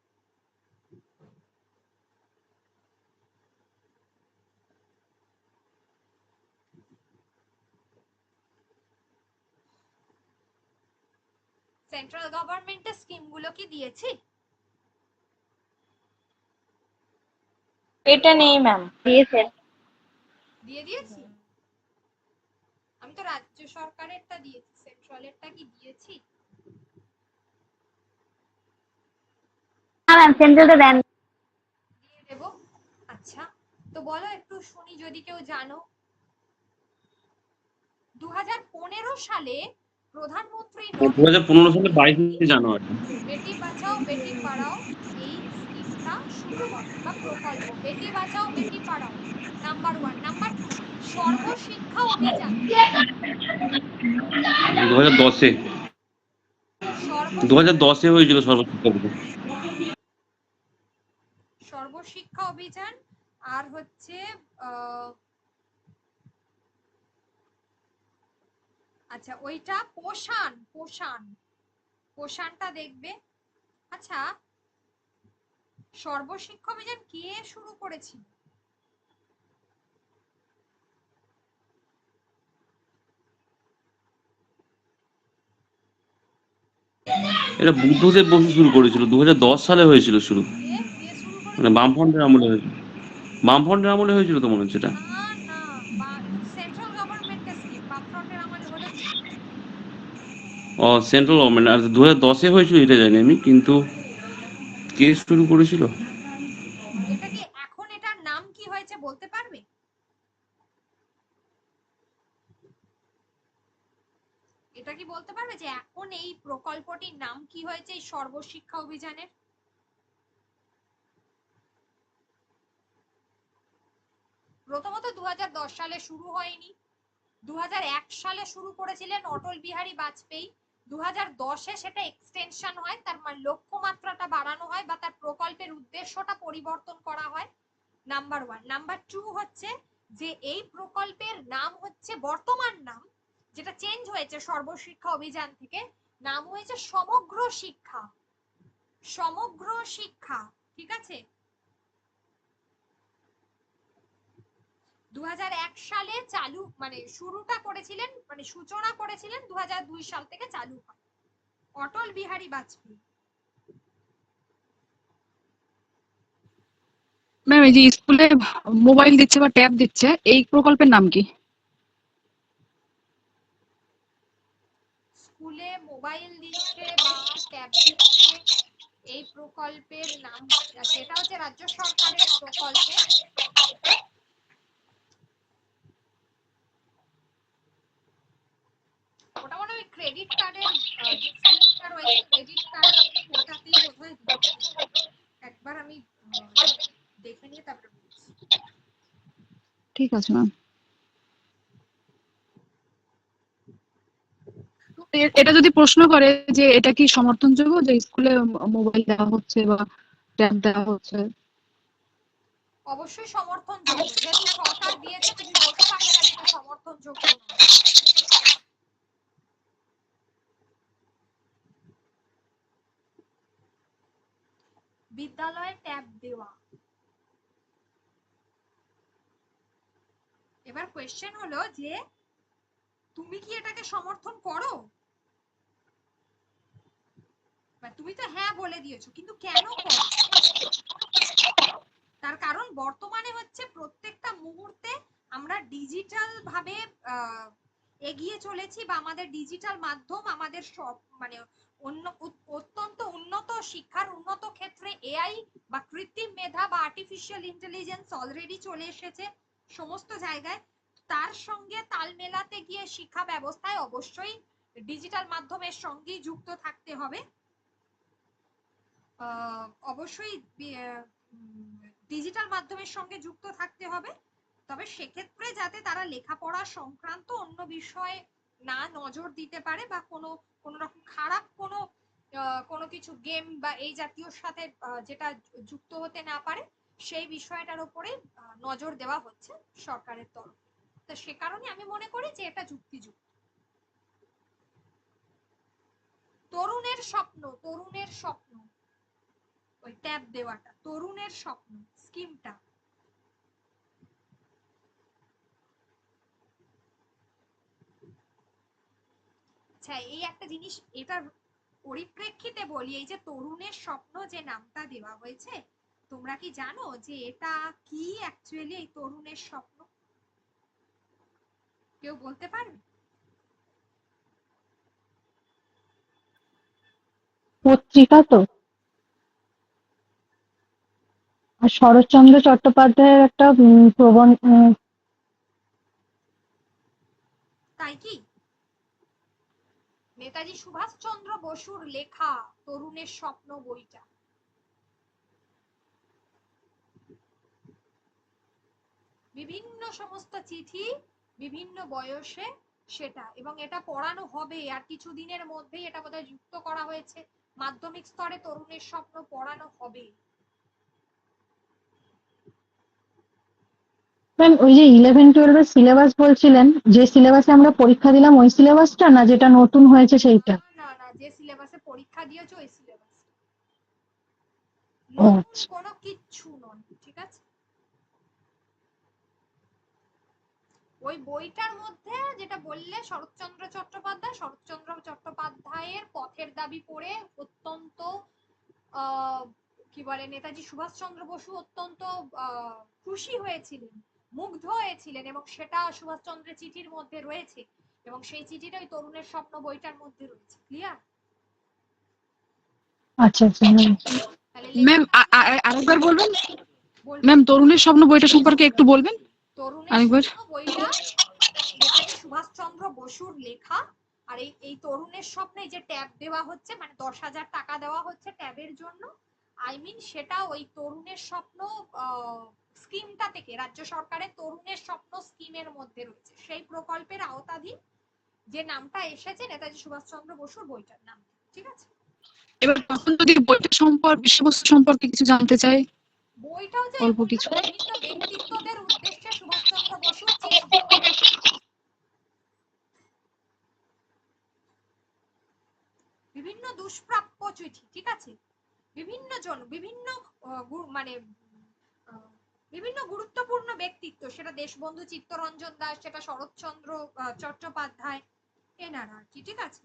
সেন্ট্রাল গভর্নমেন্টের স্কিম গুলো কি দিয়েছি? এটা নেই ম্যাম। দিয়ে দিয়েছি? আমি তো রাজ্য সরকারেরটা দিয়েছি, সেন্ট্রালেরটা কি দিয়েছি? হ্যাঁ ম্যাম, সেন্ট্রালটা দেন। দিয়ে দেব। আচ্ছা, তো বলো একটু শুনি যদি কেউ জানো। 2015 সালে প্রধানমন্ত্রী 2015 সালে 22 জানুয়ারি। বেটি বাঁচাও বেটি পড়াও এই স্কিমটা শুরু হয় বা প্রকল্প। বেটি বাঁচাও বেটি পড়াও নাম্বার 1। নাম্বার 2, সর্বশিক্ষা অভিযান। 2010-এ। সর্ব 2010-এ হয়েছিল সর্বশিক্ষা অভিযান। সর্বশিক্ষা অভিযান আর হচ্ছে আচ্ছা ওইটা পোষানটা দেখবে। আচ্ছা সর্বশিক্ষা অভিযান কে শুরু করেছিল? এটা বুদ্ধদেব বসু শুরু করেছিল, 2010 সালে হয়েছিল শুরু, কে শুরু মানে করেছিল? বামফ্রন্টের আমলে হয়েছিল। বামফ্রন্টের আমলে হয়েছিল তো মনে হচ্ছে এটা। না এটা তো সেন্ট্রাল গভর্নমেন্টের স্কিম, বামফ্রন্টের আমলে হলো কি? ও সেন্ট্রাল গভর্নমেন্ট, আর 2010-এ হয়েছিল এটা জানি আমি, কিন্তু কে শুরু করেছিল? এটা কি এখন এটার নাম কি হয়েছে বলতে পারবে? এটা কি বলতে পারবে যে এখন এই প্রকল্পটির নাম কি হয়েছে এই সর্বশিক্ষা অভিযানের? প্রথমত 2010 সালে শুরু হয়নি, 2001 সালে শুরু করেছিলেন অটল বিহারী বাজপেয়ী, 2010-এ সেটা এক্সটেনশন হয়, তার মানে লক্ষ্যমাত্রাটা বাড়ানো হয় বা তার প্রকল্পের উদ্দেশ্যটা পরিবর্তন করা হয়, নাম্বার 1। নাম্বার 2 হচ্ছে যে এই প্রকল্পের নাম হচ্ছে বর্তমান নাম, যেটা চেঞ্জ হয়েছে সর্বশিক্ষা অভিযান থেকে, নাম হয়েছে সমগ্র শিক্ষা। সমগ্র শিক্ষা, ঠিক আছে? 2001 সালে চালু মানে শুরুটা করেছিলেন, মানে সূচনা করেছিলেন 2002 সাল থেকে চালু হয় অটল বিহারী বাজপেয়ী। ম্যাম এই যে স্কুলে মোবাইল দিচ্ছে বা ট্যাব দিচ্ছে, এই প্রকল্পের নাম কি? স্কুলে মোবাইল দিচ্ছে বা ট্যাব দিচ্ছে, এই প্রকল্পের নাম সেটা হচ্ছে রাজ্য সরকারের প্রকল্প। ওটা মনে হয় ক্রেডিট কার্ডের যে স্কিমটা রয়েছে, ক্রেডিট কার্ড ওটাতেই বোধহয় দিচ্ছে। একবার আমি দেখে নিয়ে তারপরে বলছি। ঠিক আছে ম্যাম। এটা যদি প্রশ্ন করে যে এটা কি সমর্থনযোগ্য যে স্কুলে মোবাইল দেওয়া হচ্ছে বা ট্যাব দেওয়া হচ্ছে? অবশ্যই সমর্থনযোগ্য, যেহেতু সরকার দিয়েছে, তুমি বলতে পারবে না যেটা সমর্থনযোগ্য নয়। বিদ্যালয়ে ট্যাব দেওয়া। এবার কোয়েশ্চেন হলো যে তুমি কি এটাকে সমর্থন করো? তুমি তো হ্যাঁ বলে দিয়েছো, কিন্তু কেন করো? তার কারণ বর্তমানে হচ্ছে প্রত্যেকটা মুহূর্তে আমরা ডিজিটাল ভাবে এগিয়ে চলেছি, বা আমাদের ডিজিটাল মাধ্যম আমাদের সব মানে অত্যন্ত উন্নত শিক্ষার উন্নত ক্ষেত্রে এআই বা কৃত্রিম মেধা বা আর্টিফিশিয়াল ইন্টেলিজেন্স অলরেডি চলে এসেছে সমস্ত জায়গায়। তার সঙ্গে তাল মেলাতে গিয়ে শিক্ষা ব্যবস্থায় অবশ্যই ডিজিটাল মাধ্যমের সঙ্গেই যুক্ত থাকতে হবে। অবশ্যই ডিজিটাল মাধ্যমের সঙ্গে যুক্ত থাকতে হবে, তবে সেক্ষেত্রে যাতে তারা লেখাপড়া সংক্রান্ত অন্য বিষয়ে না নজর দিতে পারে বা কোনো রকম খারাপ কোনো কিছু গেম বা এই জাতীয় সাথে যেটা যুক্ত হতে না পারে, সেই বিষয়টার উপরে নজর দেওয়া হচ্ছে সরকারের তরফে। তো সে কারণে আমি মনে করি যে এটা যুক্তিযুক্ত। তরুণের স্বপ্ন ওই ট্যাব দেওয়াটা, তরুণের স্বপ্ন স্কিমটা। আচ্ছা এই একটা জিনিস এটার পরিপ্রেক্ষিতে বলি, এই যে তরুণের স্বপ্ন যে নামটা দেওয়া হয়েছে, তোমরা কি জানো যে এটা কি অ্যাকচুয়ালি এই তরুণের স্বপ্ন? কেউ বলতে পারবে? পত্রিকা তো। আর শরৎচন্দ্র চট্টোপাধ্যায়ের একটা প্রবন্ধ। তাই কি? নেতাজি সুভাষচন্দ্র বসুর লেখা তরুণের স্বপ্ন বইটা। বিভিন্ন সমস্ত চিঠি বিভিন্ন বয়সে সেটা, এবং এটা পড়ানো হবে আর কিছুদিনের মধ্যেই, এটা বোধহয় যুক্ত করা হয়েছে মাধ্যমিক স্তরে তরুণের স্বপ্ন পড়ানো হবে। ম্যাম ওই যে 11-12 এর সিলেবাস বলছিলেন, যে সিলেবাসে আমরা পরীক্ষা দিলাম ওই সিলেবাসটা, না যেটা নতুন হয়েছে সেইটা? না না, যে সিলেবাসে পরীক্ষা দিয়েছো ওই সিলেবাস, ও নতুন আচ্ছা। কোনো কিচ্ছু নয়, ঠিক আছে? ওই বইটার মধ্যে যেটা বললে শরৎচন্দ্র চট্টোপাধ্যায়ের পথের দাবি পড়ে অত্যন্ত কি বলে নেতাজি সুভাষচন্দ্র বসু অত্যন্ত খুশি হয়েছিলেন, মুগ্ধ হয়েছিলেন, এবং সেটা সুভাষচন্দ্রের চিঠির মধ্যে রয়েছে, এবং সেই চিঠিটা ওই তরুণের স্বপ্ন বইটার মধ্যে রয়েছে। ক্লিয়ার? আচ্ছা আচ্ছা ম্যাম। তাহলে ম্যাম লেখাটা আরেকবার বলবেন? বলবো। ম্যাম তরুণের স্বপ্ন বইটা সম্পর্কে একটু বলবেন তরুণের আরেকবার? স্বপ্ন বইটা নেতাজি সুভাষচন্দ্র বসুর লেখা, আর এই তরুণের স্বপ্নে যে ট্যাব দেওয়া হচ্ছে, মানে 10,000 টাকা দেওয়া হচ্ছে ট্যাবের জন্য, সেটা ওই তরুণের স্বপ্ন স্কিমটা থেকে, রাজ্য সরকারের তরুণের স্বপ্ন স্কিমের মধ্যে রয়েছে, সেই প্রকল্পের আওতাধীন যে নামটা এসেছে নেতাজি সুভাষচন্দ্র বসুর বইটার নাম, ঠিক আছে? এবার তখন যদি বইটা বিষয়বস্তু সম্পর্কে কিছু জানতে চাই, বইটাও যে অল্প কিছু। বিভিন্ন ব্যক্তিত্বদের উদ্দেশ্যে সুভাষচন্দ্র বসুর চিঠি, বিভিন্ন দুষ্প্রাপ্য চিঠি, ঠিক আছে? বিভিন্ন জন, বিভিন্ন মানে বিভিন্ন গুরুত্বপূর্ণ ব্যক্তিত্ব, সেটা দেশবন্ধু চিত্তরঞ্জন দাস, সেটা শরৎচন্দ্র চট্টোপাধ্যায়, এনারা আর কি, ঠিক আছে?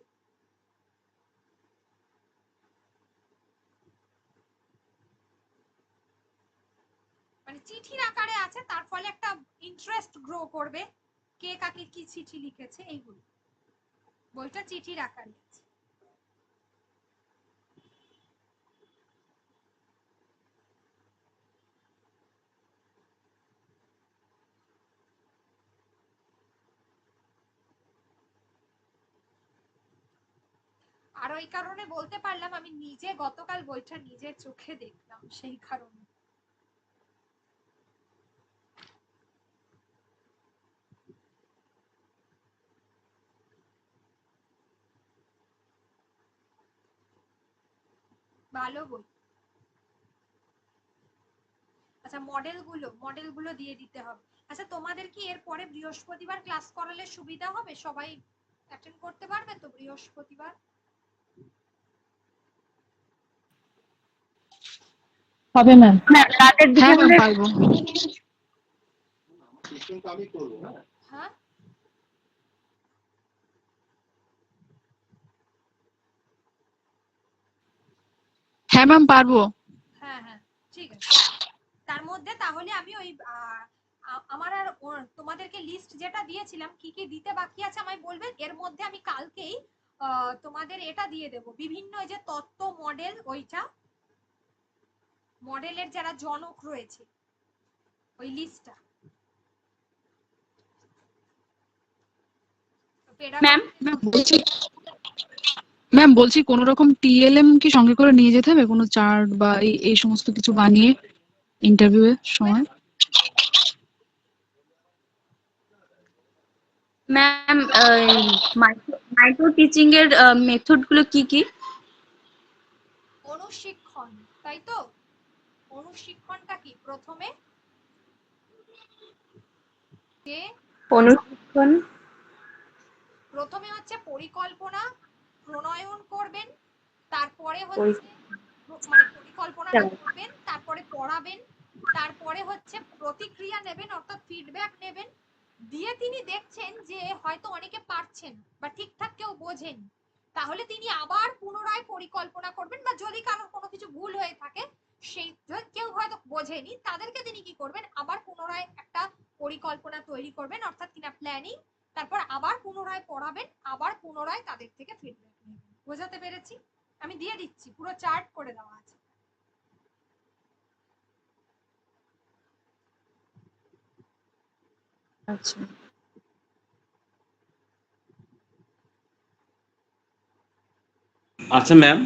মানে চিঠির আকারে আছে, তার ফলে একটা ইন্টারেস্ট গ্রো করবে, কে কাকে কি চিঠি লিখেছে, এইগুলো। বইটা চিঠির আকারে আছে। আর ওই কারণে বলতে পারলাম, আমি নিজে গতকাল বইটা নিজের চোখে দেখলাম, সেই কারণে। ভালো বই। আচ্ছা, মডেলগুলো দিয়ে দিতে হবে। আচ্ছা, তোমাদের কি এর পরে বৃহস্পতিবার ক্লাস করালে সুবিধা হবে? সবাই অ্যাটেন্ড করতে পারবে তো বৃহস্পতিবার? হবে ম্যাম। রাতের দিকে হ্যাঁ ম্যাম হলে পারবো। হ্যাঁ, হ্যাঁ ম্যাম পারবো। হ্যাঁ হ্যাঁ, ঠিক আছে। তার মধ্যে তাহলে আমি ওই আমার আর তোমাদেরকে লিস্ট যেটা দিয়েছিলাম কি কি দিতে বাকি আছে আমায় বলবে, এর মধ্যে আমি কালকেই তোমাদের এটা দিয়ে দেব, বিভিন্ন যে তত্ত্ব মডেল, ওইটা মডেলের যারা জনক রয়েছে ওই লিস্টটা। ম্যাম ম্যাম বলছি কোন রকম টিএলএম কি সঙ্গে করে নিয়ে যেতে হবে, কোনো চার্ট বা এই সমস্ত কিছু বানিয়ে ইন্টারভিউ এর সময়? ম্যাম মাইক্রো টিচিং এর মেথড গুলো কি কি? অনুশিক্ষণ, তাই তো? অনুশিক্ষণটা কি? প্রথমে অনুশীলন। হচ্ছে পরিকল্পনা প্রণয়ন করবেন, তারপরে হচ্ছে মানে পরিকল্পনাটা করবেন, তারপরে পড়াবেন, তারপরে হচ্ছে প্রতিক্রিয়া নেবেন, অর্থাৎ ফিডব্যাক নেবেন, দিয়ে তিনি দেখছেন যে হয়তো অনেকে পারছেন বা ঠিকঠাক কেউ বোঝেন, তাহলে তিনি আবার পুনরায় পরিকল্পনা করবেন, বা যদি কারোর কোনো কিছু ভুল হয়ে থাকে, সেই কেউ হয়তো বোঝেনি, তাদেরকে তিনি কি করবেন, আবার পুনরায় একটা পরিকল্পনা তৈরি করবেন, অর্থাৎ কিনা প্ল্যানিং, তারপর আবার পুনরায় পড়াবেন, আবার পুনরায় তাদের থেকে ফিডব্যাক নেবেন। বোঝাতে পেরেছি? আমি দিয়ে দিচ্ছি, পুরো চার্ট করে দেওয়া আছে। আচ্ছা আচ্ছা ম্যাম,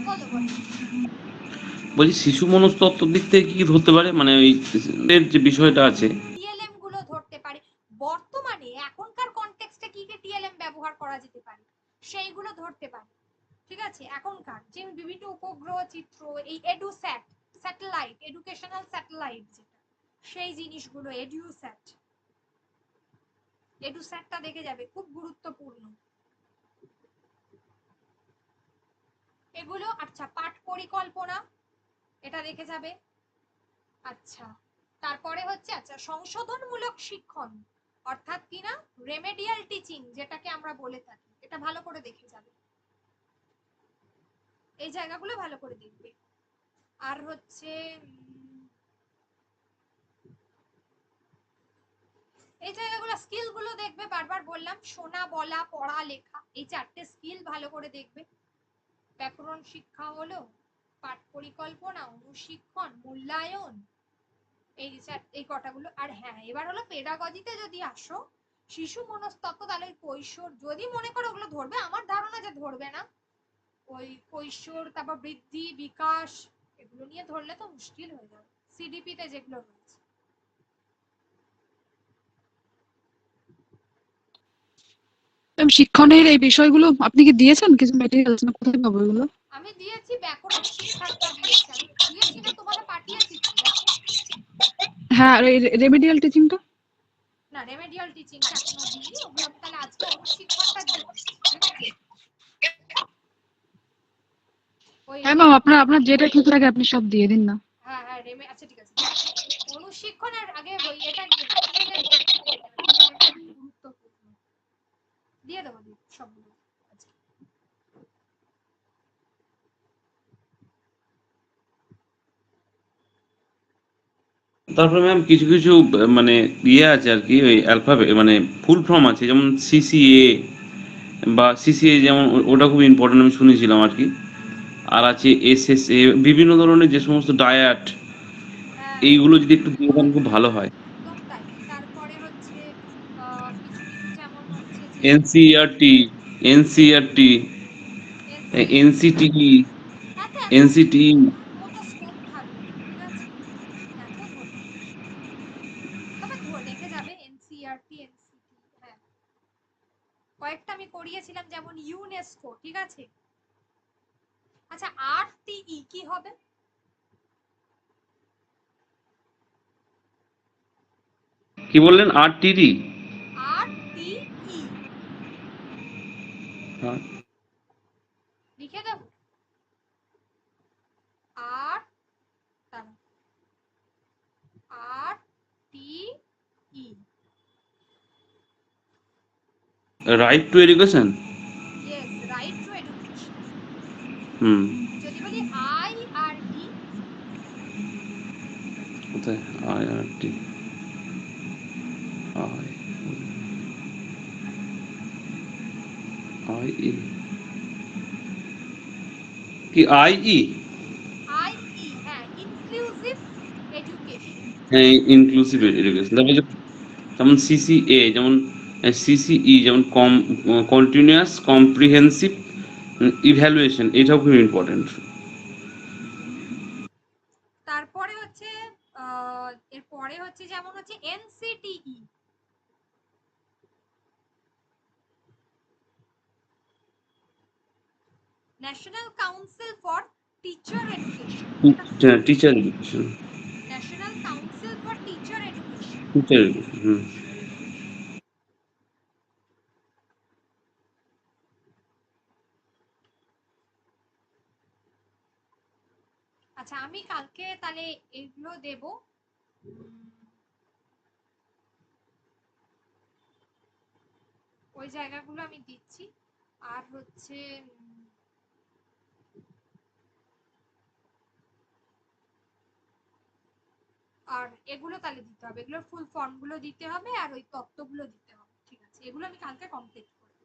বলো বলো। বলছি শিশু মনস্তত্ত্বের দিক থেকে কি কি ধরতে পারে, মানে ওই এর যে বিষয়টা আছে? টিএলএম গুলো ধরতে ব্যবহার করা যেতে পারে সেইগুলো ধরতে পারে। ঠিক আছে, এখনকার যে বিভিন্ন উপগ্রহ চিত্র, এই এডুস্যাট, স্যাটেলাইট, এডুকেশনাল স্যাটেলাইট যেটা, সেই জিনিসগুলো এডুস্যাটটা দেখে যাবে, খুব গুরুত্বপূর্ণ এগুলো। আচ্ছা, পাঠ পরিকল্পনা এটা দেখে যাবে। আচ্ছা, তারপরে হচ্ছে আচ্ছা সংশোধনমূলক শিক্ষণ, অর্থাৎ কি না রেমেডিয়াল টিচিং যেটাকে আমরা বলে থাকি, এটা ভালো করে দেখে যাবে, এই জায়গাগুলো ভালো করে দেখবে। আর হচ্ছে এই জায়গাগুলো স্কিল গুলো দেখবে, বারবার বললাম শোনা, বলা, পড়া, লেখা, এই 4টে স্কিল ভালো করে দেখবে। ব্যাকরণ শিক্ষা হলো, পাঠ পরিকল্পনা, অনুশিক্ষণ, মূল্যায়ন, এই কটাগুলো। আর হ্যাঁ, এবার হলো পেডাগজিতে যদি আসো, শিশু মনস্তত্ত্ব, তাহলে কৈশোর যদি মনে করো ওগুলো ধরবে, আমার ধারণা যে ধরবে না, ওই কৈশোর, তারপর বৃদ্ধি, বিকাশ, এগুলো নিয়ে ধরলে তো মুশকিল হয়ে যাবে সিডিপি তে যেগুলো রয়েছে। ম্যাম, শিক্ষণের এই বিষয়গুলো আপনি কি দিয়েছেন কিছু মেটেরিয়ালস, না কোথায় পাবো এগুলো? আমি দিয়েছি, ব্যাকরণ শিক্ষাটা দিয়েছি, আমি দিয়েছি না তোমাকে পাঠিয়েছি তো, দেখো। হ্যাঁ, আর এই রেমেডিয়াল টিচিংটা? না, রেমেডিয়াল টিচিংটা এখনো দিইনি, ওগুলো আমি তাহলে আজকে অনুশিক্ষণটা দিয়ে দিচ্ছি, ঠিক আছে? ওই হ্যাঁ ম্যাম, আপনার যেটা ঠিক লাগে আপনি সব দিয়ে দিন না। হ্যাঁ হ্যাঁ, আচ্ছা ঠিক আছে, দিচ্ছি। অনুশিক্ষণের আগে ওই এটা নিয়ে নাও, টিএলএমটা নিয়ে নাও, টিএলএমটা খুব গুরুত্বপূর্ণ, দিয়ে দেবো সবগুলো আজকে। তারপরে ম্যাম কিছু কিছু মানে ইয়ে আছে আর কি, ওই অ্যালফাবেট মানে ফুল ফর্ম আছে, যেমন সিসিএ বা সিসিএ, যেমন ওটা খুব ইম্পর্টেন্ট আমি শুনেছিলাম আর কি। আর আছে এসএসএ, বিভিন্ন ধরনের যে সমস্ত ডায়াট, হ্যাঁ, এইগুলো যদি একটু দিয়ে দেন খুব ভালো হয়। একদম তাই। তারপরে হচ্ছে কিছু কিছু যেমন হচ্ছে যে এনসিইআরটি, এনসিইআরটি, এনসিটিই, এত এত এনসিটি। ও তো স্কোপ থাকবে, ঠিক আছে, এত ধরবে না, তবে দেখে যাবে এনসিইআরটি, এনসিটি, হ্যাঁ কয়েকটা আমি করিয়েছিলাম, যেমন ইউনেস্কো, ঠিক আছে। আচ্ছা, আরটিই কি হবে? কি বললেন? আরটিডি? আরটিই হ্যাঁ, লিখে দেব, আর RTE, right to education. Yes, right to education. Hmm, যদি বলি আই আর ই, কোথায়? আইআরটি, আই, আই ই, কি আইই? আই ই, হ্যাঁ, ইনক্লুসিভ এডুকেশন। হ্যাঁ, ইনক্লুসিভ এডুকেশন। তারপরে যেমন সিসিএ, যেমন সিসিই, যেমন কন্টিনিউয়াস কম্প্রিহেন্সিভ ইভ্যালুয়েশন, এটাও খুব ইম্পর্টেন্ট। তারপরে হচ্ছে এরপরে হচ্ছে যেমন হচ্ছে NCTE, National Council for Teacher Education, এটা খুব teacher education, National Council for Teacher Education. Teacher education. Hmm. আচ্ছা, আমি কালকে তাহলে এগুলো দেব, ওই জায়গাগুলো আমি দিচ্ছি। আর হচ্ছে আর এগুলো তাহলে দিতে হবে, এগুলোর ফুল ফর্ম গুলো দিতে হবে, আর ওই তত্ত্বগুলো দিতে হবে, ঠিক আছে, এগুলো আমি কালকে কমপ্লিট করব।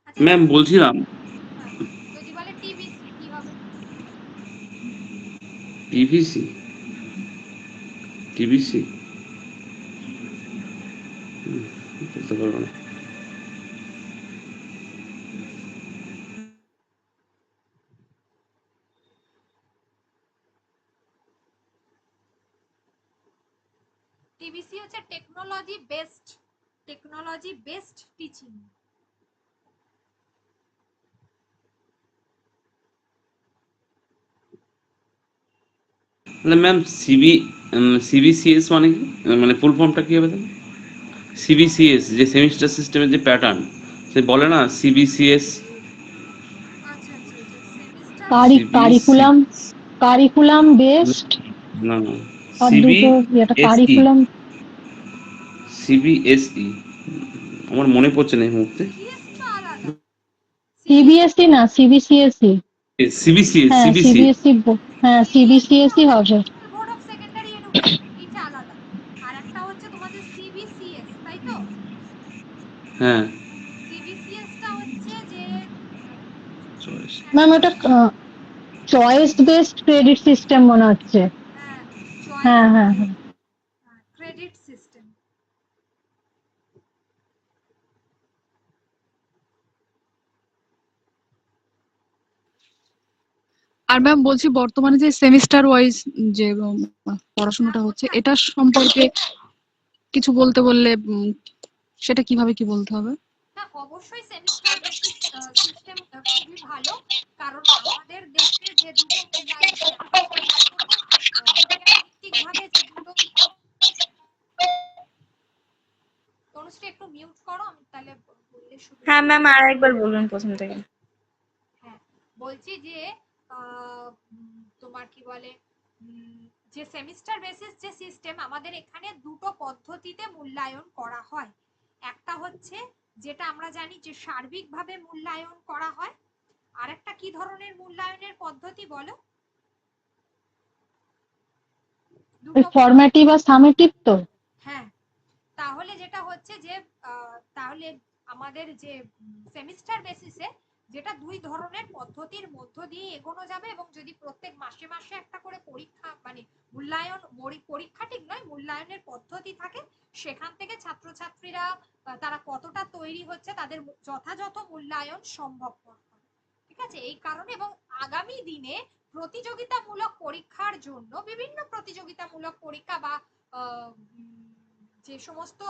আচ্ছা, ম্যাম বলছিলাম, হ্যাঁ, যদি বলে টিবিসি কি হবে? টিভিসি, টিভিসি বলতে পারবো না। টিবিসি হচ্ছে টেকনোলজি বেসড টিচিং। তাহলে ম্যাম সিবিসিএস মানে কি, মানে ফুল ফর্মটা কি হবে তাহলে? সিবিসিএস যে সেমিস্টার সিস্টেমের যে প্যাটার্ন, সে বলে না সিবিসিএস, আচ্ছা আচ্ছা আচ্ছা, সেমিস্টার সিবিসি, কারিকুলাম বেসড না না, আর দুটো এটা সিবিএসই, কারিকুলাম সিবিএসই, আমার মনে পড়ছে না এই মুহূর্তে। সিবিএস তো আলাদা। সিবিএসই না সিবিসিএসই। সিবিসিএস, হ্যাঁ সিবিসিএস। সিবিএসই, হ্যাঁ সিবিসিএসই হবে। National board of secondary education, এটা আলাদা। আর একটা হচ্ছে তোমাদের সিবিসিএস, তাই তো? হ্যাঁ, সিবিসিএস টা হচ্ছে যে ম্যাম এটা চয়েস বেসড ক্রেডিট সিস্টেম মনে হচ্ছে। হ্যাঁ, হ্যাঁ চয়েস হ্যাঁ হ্যাঁ। Credit system. আর ম্যাম বলছি বর্তমানে যে সেমিস্টার ওয়াইজ যে পড়াশোনাটা হচ্ছে এটা সম্পর্কে কিছু বলতে বললে সেটা কিভাবে কি বলতে হবে? হ্যাঁ, অবশ্যই সেমিস্টার বেসিস সিস্টেম খুবই ভালো, কারণ আমাদের দেশে যে দুটো মূল্যায়ন হয়, বিজ্ঞানভিত্তিকভাবে যে দুটো, তনুশ্রী একটু মিউট করো, আমি তাহলে বললে সুবিধা। হ্যাঁ ম্যাম, আর একবার বলুন প্রথম থেকে। হ্যাঁ, বলছি যে তোমার কি বলে, যে সেমিস্টার বেসিস যে সিস্টেম, আমাদের এখানে দুটো পদ্ধতিতে মূল্যায়ন করা হয়। একটা হচ্ছে যেটা আমরা জানি যে সার্বিকভাবে মূল্যায়ন করা হয়, আর একটা কি ধরনের মূল্যায়নের পদ্ধতি বলো? দুটো ফরম্যাটিভ আর সামেটিভ তো। হ্যাঁ, তাহলে যেটা হচ্ছে যে তাহলে আমাদের যে সেমিস্টার বেসিসে যেটা দুই ধরনের পদ্ধতির মধ্য দিয়ে এগোনো যাবে, এবং যদি প্রত্যেক মাসে মাসে একটা করে পরীক্ষা, মানে মূল্যায়ন, পরীক্ষা ঠিক নয়, মূল্যায়নের পদ্ধতি থাকে, সেখান থেকে ছাত্রছাত্রীরা তারা কতটা তৈরি হচ্ছে তাদের যথাযথ মূল্যায়ন সম্ভবপর হয়। ঠিক আছে, এই কারণে এবং আগামী দিনে প্রতিযোগিতামূলক পরীক্ষার জন্য বিভিন্ন প্রতিযোগিতামূলক পরীক্ষা বা যে সমস্ত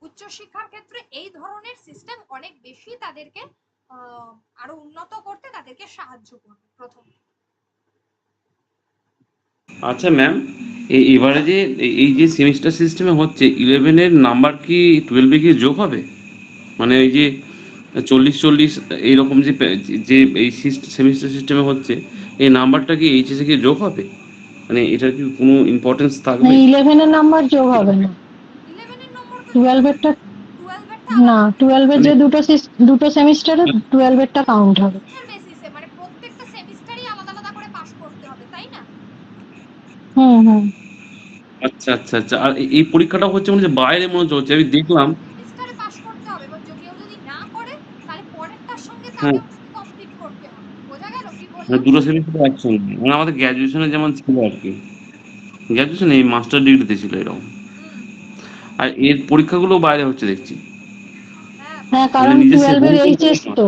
উচ্চশিক্ষার ক্ষেত্রে এই ধরনের সিস্টেম অনেক বেশি তাদেরকে আরো উন্নত করতে তাদেরকে সাহায্য করবে প্রথম। আচ্ছা ম্যাম, এবারে যে এই যে সেমিস্টার সিস্টেমে হচ্ছে, 11-এর নাম্বার কি 12-এ গিয়ে যোগ হবে? মানে ওই যে 40-40 এইরকম যে যে এই সেমিস্টার সিস্টেমে হচ্ছে, এই নাম্বারটা কি এইচএসে গিয়ে যোগ হবে? মানে এটার কি কোনো ইম্পর্টেন্স না থাকবে? 11 এর নাম্বার যোগ হবে না, 11 এর নম্বর তো 12 এরটা 12 এরটা না, আলাদা 12 এর মানে যে দুটো সেমিস্টারে 12 এরটা কাউন্ট হবে। বেসিসে, মানে প্রত্যেকটা সেমিস্টারই আলাদা আলাদা করে পাস করতে হবে, তাই না? হুম হুম। আচ্ছা আচ্ছা আচ্ছা, আর এই পরীক্ষাটা হচ্ছে মানে যে বাইরে মনে হচ্ছে হচ্ছে, আমি দেখলাম। সেমিস্টারে পাস করতে হবে, এবং কেউ যদি না করে তাহলে পরেরটার সঙ্গে হ্যাঁ, তাকেও কমপ্লিট করতে হবে। বোঝা গেল কি মানে বললাম? দুটো সেমিস্টার একসঙ্গে, মানে আমাদের গ্র্যাজুয়েশনে যেমন ছিল আর কি, গ্র্যাজুয়েশন এই মাস্টার ডিগ্রিতে ছিল এরকম। হুম, আর এর পরীক্ষাগুলো বাইরে হচ্ছে দেখছি, হ্যাঁ হ্যাঁ মানে কারণ নিজের 12 হোম এর সেন্টারে এইচএস নয়। তো,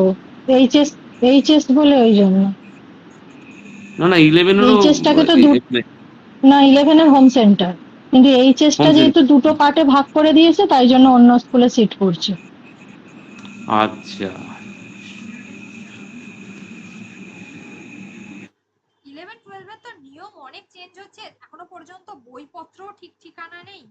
এইচএস এইচএস বলে ওই জন্য। না না, 11-এরও এইচএসটাকে তো না 11 এর হোম সেন্টার, কিন্তু এইচএসটা হোম যেহেতু সেন্টার। দুটো পার্টে ভাগ করে দিয়েছে তাই জন্য অন্য স্কুলে সিট পড়ছে। আচ্ছা, 11-12 এর তো নিয়ম অনেক চেঞ্জ হচ্ছে, এখনো পর্যন্ত বইপত্র ঠিক ঠিকানা নেই।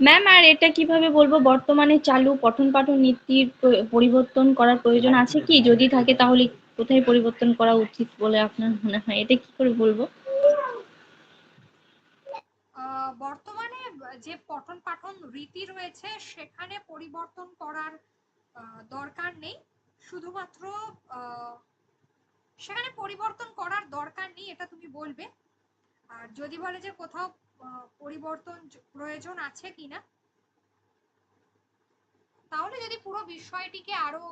ম্যাম, আর এটা কিভাবে বলবো, বর্তমানে চালু পঠন পাঠন নীতির পরিবর্তন করার প্রয়োজন আছে কি? যদি থাকে তাহলে কোথায় পরিবর্তন করা উচিত বলে আপনার মনে হয়? এটা কি করে বলবো? বর্তমানে যে পঠন পাঠন রীতি রয়েছে সেখানে পরিবর্তন করার দরকার নেই, শুধুমাত্র সেখানে পরিবর্তন করার দরকার নেই এটা তুমি বলবে। আর যদি বলে যে কোথাও পরিবর্তন প্রয়োজন আছে কিনা, তাহলে যদি পুরো বিষয়টিকে আরো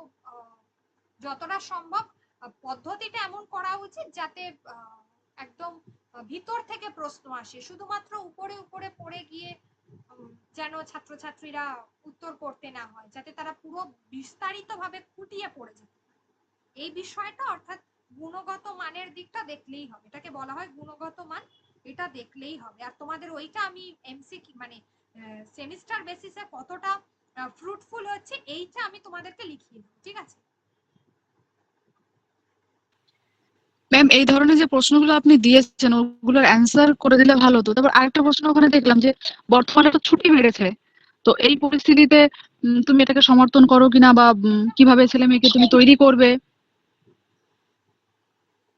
যতটা সম্ভব পদ্ধতিটা এমন করা উচিত যাতে একদম ভিতর থেকে প্রশ্ন আসে, শুধুমাত্র উপরে উপরে পড়ে গিয়ে যেন ছাত্রছাত্রীরা উত্তর করতে না হয়, যাতে তারা পুরো বিস্তারিতভাবে খুঁটিয়ে পড়ে যায় এই বিষয়টা, অর্থাৎ গুণগত মানের দিকটা দেখলেই হবে, এটাকে বলা হয় গুণগত মান, এটা দেখলেই হবে। আর তোমাদের ওইটা আমি এমসিকিউ মানে সেমিস্টার বেসিসে কতটা ফ্রুটফুল হচ্ছে এইটা আমি তোমাদেরকে লিখিয়ে দেবো, ঠিক আছে? ম্যাম এই ধরনের যে প্রশ্নগুলো আপনি দিয়েছেন ওগুলোর অ্যান্সার করে দিলে ভালো হতো। তারপর আরেকটা প্রশ্ন ওখানে দেখলাম যে বর্তমানে তো ছুটি বেড়েছে, তো এই পরিস্থিতিতে তুমি এটাকে সমর্থন করো কিনা, বা কিভাবে ছেলে মেয়েকে তুমি তৈরি করবে?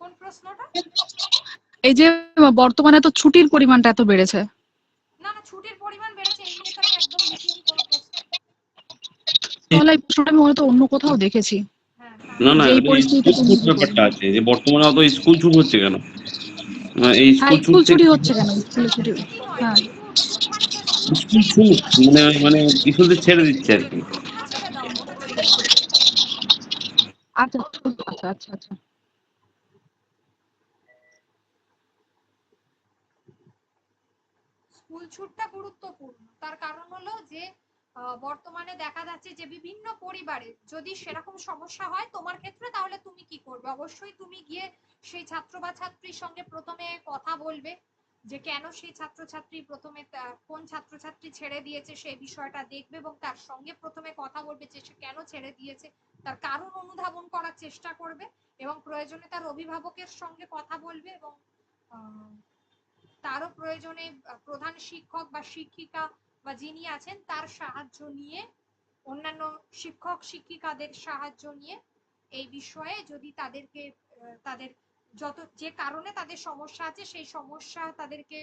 কোন প্রশ্নটা? এই যে বর্তমানে তো ছুটির পরিমাণটা এত বেড়েছে। না না, ছুটির পরিমাণ বেড়েছে এই নিয়ে তো আমি একদম লিখিনি কোনো প্রশ্ন। তাহলে এই প্রশ্নটা আমি হয়তো অন্য কোথাও দেখেছি। হ্যাঁ না না, যে এই ওই পরিস্থিতিতে স্কুল তুমি ছুট কি ব্যাপারটা করবে? আছে যে বর্তমানে অত স্কুল ছুট হচ্ছে কেন, এই হ্যাঁ, স্কুল ছুট স্কুল ছুটি থেকে হচ্ছে কেন? না স্কুলে না, ছুটি। ছুটি নয়, হ্যাঁ, ছুট মানে তো স্কুল স্কুল ছুট মানে স্কুলদের ছেড়ে দিচ্ছে আর কি। ওটা ছেড়ে দাও, ওটা ছেড়ে দাও। আচ্ছা আচ্ছা আচ্ছা আচ্ছা। স্কুল ছুটটা গুরুত্বপূর্ণ, তার কারণ হলো যে বর্তমানে দেখা যাচ্ছে যে বিভিন্ন পরিবারে যদি সেরকম সমস্যা হয় তোমার ক্ষেত্রে, তাহলে তুমি কি করবে? অবশ্যই তুমি গিয়ে সেই ছাত্র বা ছাত্রীর সঙ্গে প্রথমে কথা বলবে যে কেন সেই ছাত্রছাত্রী প্রথমে কোন ছাত্রছাত্রী ছেড়ে দিয়েছে সেই বিষয়টা দেখবে, এবং তার সঙ্গে প্রথমে কথা বলবে যে সে কেন ছেড়ে দিয়েছে, তার কারণ অনুধাবন করার চেষ্টা করবে, এবং প্রয়োজনে তার অভিভাবকের সঙ্গে কথা বলবে, এবং তারও প্রয়োজনে প্রধান শিক্ষক বা শিক্ষিকা বা যিনি আছেন তার সাহায্য নিয়ে, অন্যান্য শিক্ষক শিক্ষিকাদের সাহায্য নিয়ে এই বিষয়ে যদি তাদেরকে তাদের যত যে কারণে তাদের সমস্যা আছে সেই সমস্যা তাদেরকে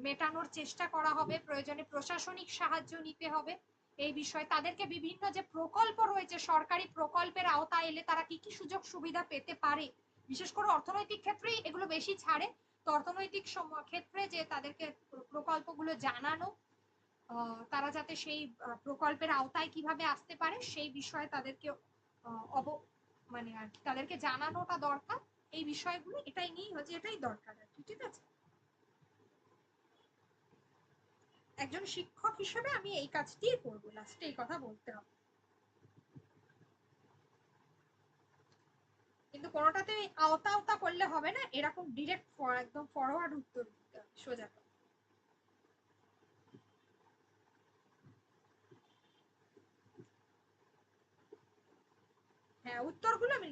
মেটানোর চেষ্টা করা হবে। প্রয়োজনে প্রশাসনিক সাহায্য নিতে হবে এই বিষয়ে। তাদেরকে বিভিন্ন যে প্রকল্প রয়েছে, সরকারি প্রকল্পের আওতায় এলে তারা কি কি সুযোগ সুবিধা পেতে পারে, বিশেষ করে অর্থনৈতিক ক্ষেত্রেই এগুলো বেশি ছাড়ে, তো অর্থনৈতিক ক্ষেত্রে যে তাদেরকে প্রকল্পগুলো জানানো, তারা যাতে সেই প্রকল্পের আওতায় কিভাবে আসতে পারে সেই বিষয়ে তাদেরকে মানে আর কি তাদেরকে জানানোটা দরকার। এই বিষয়গুলো এটাই নিয়েই হচ্ছে, এটাই দরকার আর কি, ঠিক আছে? একজন শিক্ষক হিসেবে আমি এই কাজটিই করবো, লাস্টে এই কথা বলতে হবে। কিন্তু কোনোটাতে আওতা আওতা করলে হবে না, এরকম ডিরেক্ট একদম ফরওয়ার্ড উত্তর দিতে হবে, সোজা। হ্যাঁ, উত্তরগুলো আমি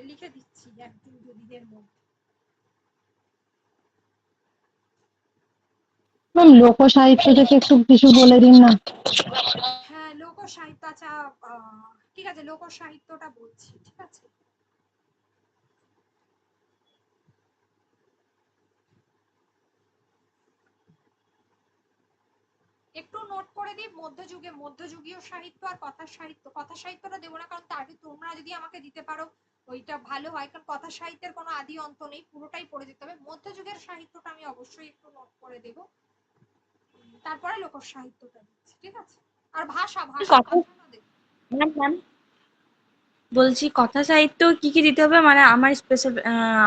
লিখে দিচ্ছি একদিন দুদিনের মধ্যে। ম্যাম লোক সাহিত্য থেকে একটু কিছু বলে দিন না। হ্যাঁ, লোক সাহিত্য, আচ্ছা ঠিক আছে, লোক সাহিত্যটা বলছি, ঠিক আছে? একটু নোট করে দিই, মধ্যযুগীয় সাহিত্য আর কথা সাহিত্যটা দেবো না, কারণ তার তোমরা যদি আমাকে দিতে পারো ওইটা ভালো হয়, কারণ কথা সাহিত্যের কোনো আদি অন্ত নেই, পুরোটাই পড়ে যেতে হবে। মধ্যযুগের সাহিত্যটা আমি অবশ্যই একটু নোট করে দেব, তারপরে লোক সাহিত্যটা দিচ্ছি, ঠিক আছে? আর ভাষা দেব। ম্যাম বলছি কথা সাহিত্য কি কি দিতে হবে, মানে আমার স্পেশাল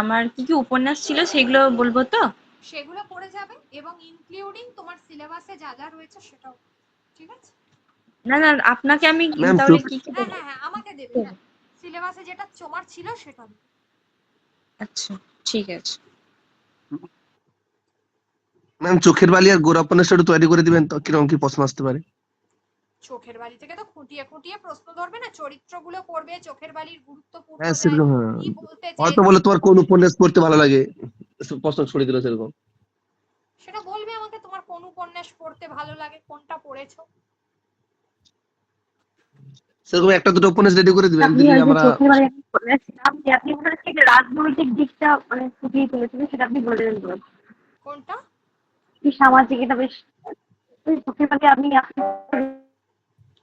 আমার কি কি উপন্যাস ছিল সেগুলো বলবো তো? সেগুলো পড়ে যাবে, এবং ইনক্লুডিং তোমার সিলেবাসে যা যা রয়েছে সেটাও, ঠিক আছে? না না, আপনাকে আমি ম্যাম তাহলে কি কি হ্যাঁ হ্যাঁ হ্যাঁ, আমাকে দেবে, হ্যাঁ সিলেবাসে যেটা তোমার ছিল সেটা দেবে। আচ্ছা ঠিক আছে। ম্যাম চোখের বালি আর গোড়া উপন্যাসটা একটু তৈরি করে দিবেন তো, কিরকম কি প্রশ্ন আসতে পারে? চোখের বালি থেকে তো খুঁটিয়ে খুঁটিয়ে প্রশ্ন ধরবে না, চরিত্রগুলো পড়বে, চোখের বালির গুরুত্বপূর্ণ হ্যাঁ যায় সেরকম, হ্যাঁ। কি বলতে হয়তো চেয়েছে বলে তোমার কোন উপন্যাস পড়তে ভালো লাগে, প্রশ্ন ছড়িয়ে দিল সেরকম। সেটা বলবে আমাকে, তোমার কোন উপন্যাস পড়তে ভালো লাগে, কোনটা পড়েছো। সেরকম একটা দুটো উপন্যাস রেডি করে দিবেন আপনি যদি আর যে আমরা। চোখের বালি পড়েছিলাম যে আপনি ওখানে থেকে রাজনৈতিক দিকটা মানে ফুটিয়ে তুলেছিলেন, সেটা আপনি বলে দেন তো। কোনটা? কি সামাজিক, এটা বেশ চোখের বালি আপনি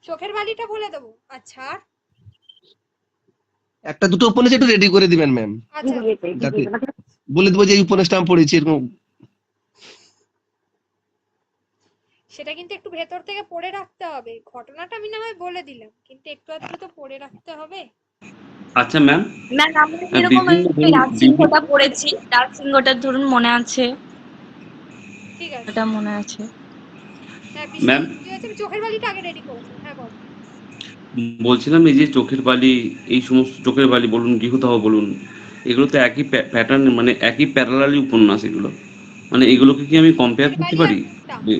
চোখের বালিটা বলে দেবো, আচ্ছা। একটা দুটো উপন্যাস একটু রেডি করে দিবেন ম্যাম, আচ্ছা যাতে বলে দেবো যে এই উপন্যাসটা আমি পড়েছি এরকম। সেটা কিন্তু একটু ভেতর থেকে পড়ে রাখতে হবে, ঘটনাটা আমি না হয় বলে দিলাম, কিন্তু একটু আধটু তো পড়ে রাখতে হবে। আচ্ছা ম্যাম, ম্যাম আমি এরকম রাজ বিভিন্ন সিংহটা পড়েছি, রাজ সিংহটা ধরুন মনে আছে, ঠিক আছে, এটা মনে আছে। হ্যাঁ ম্যাম বিশ্বজিৎ কি হয়েছে? আমি চোখের বালিটা আগে রেডি করেছি, হ্যাঁ বল। বলছিলাম এই যে চোখের বালি, এই সমস্ত চোখের বালি বলুন, গৃহদাহ বলুন, এগুলো তো একই প্যাটার্ন, মানে একই প্যারালালি উপন্যাস এগুলো, মানে এগুলোকে কি আমি কম্পেয়ার চোখের করতে বালি আর পারি? কোনটা? যে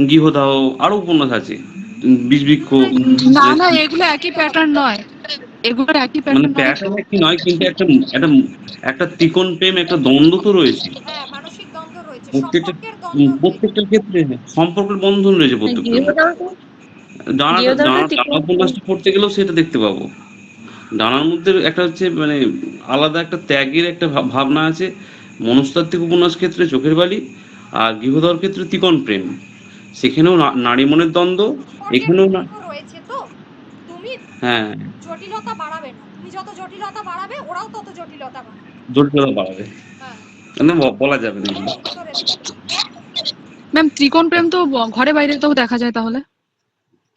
গৃহদাহ, আরো উপন্যাস আছে, বিষবৃক্ষ, না মানে না, এগুলো একই প্যাটার্ন নয়, এগুলোর একই মানে প্যাটার্ন নয় তো। প্যাটার্ন কি নয়, কিন্তু একটা একটা একটা ত্রিকোণ প্রেম, একটা দ্বন্দ্ব তো রয়েছে হ্যাঁ মানসিক দ্বন্দ্ব রয়েছে, প্রত্যেকটা, সম্পর্কের দ্বন্দ্ব রয়েছে। প্রত্যেকটার ক্ষেত্রে সম্পর্কের বন্ধন রয়েছে প্রত্যেকটার মধ্যে। গৃহদাহ তো গৃহদাহ তো ডানা উপন্যাসটা পড়তে গেলেও সেটা দেখতে পাবো। ডানার মধ্যে একটা হচ্ছে মানে আলাদা একটা ত্যাগের একটা ভাবনা আছে, মনস্তাত্ত্বিক উপন্যাস ক্ষেত্রে চোখের বালি, আর গৃহদাহর ক্ষেত্রে তিকন প্রেম, সেখানেও নারী মনের দ্বন্দ্ব, সম্পর্কের এখানেও না। দ্বন্দ্ব রয়েছে তো, তুমি হ্যাঁ, জটিলতা বাড়াবে না, তুমি যত জটিলতা বাড়াবে ওরাও তত জটিলতা বাড়াবে। জটিলতা বাড়াবে, হ্যাঁ মানে বলা যাবে না এগুলো। উত্তরে দেবে। ম্যাম ত্রিকোণ প্রেম তো ঘরে বাইরে তো দেখা যায় তাহলে।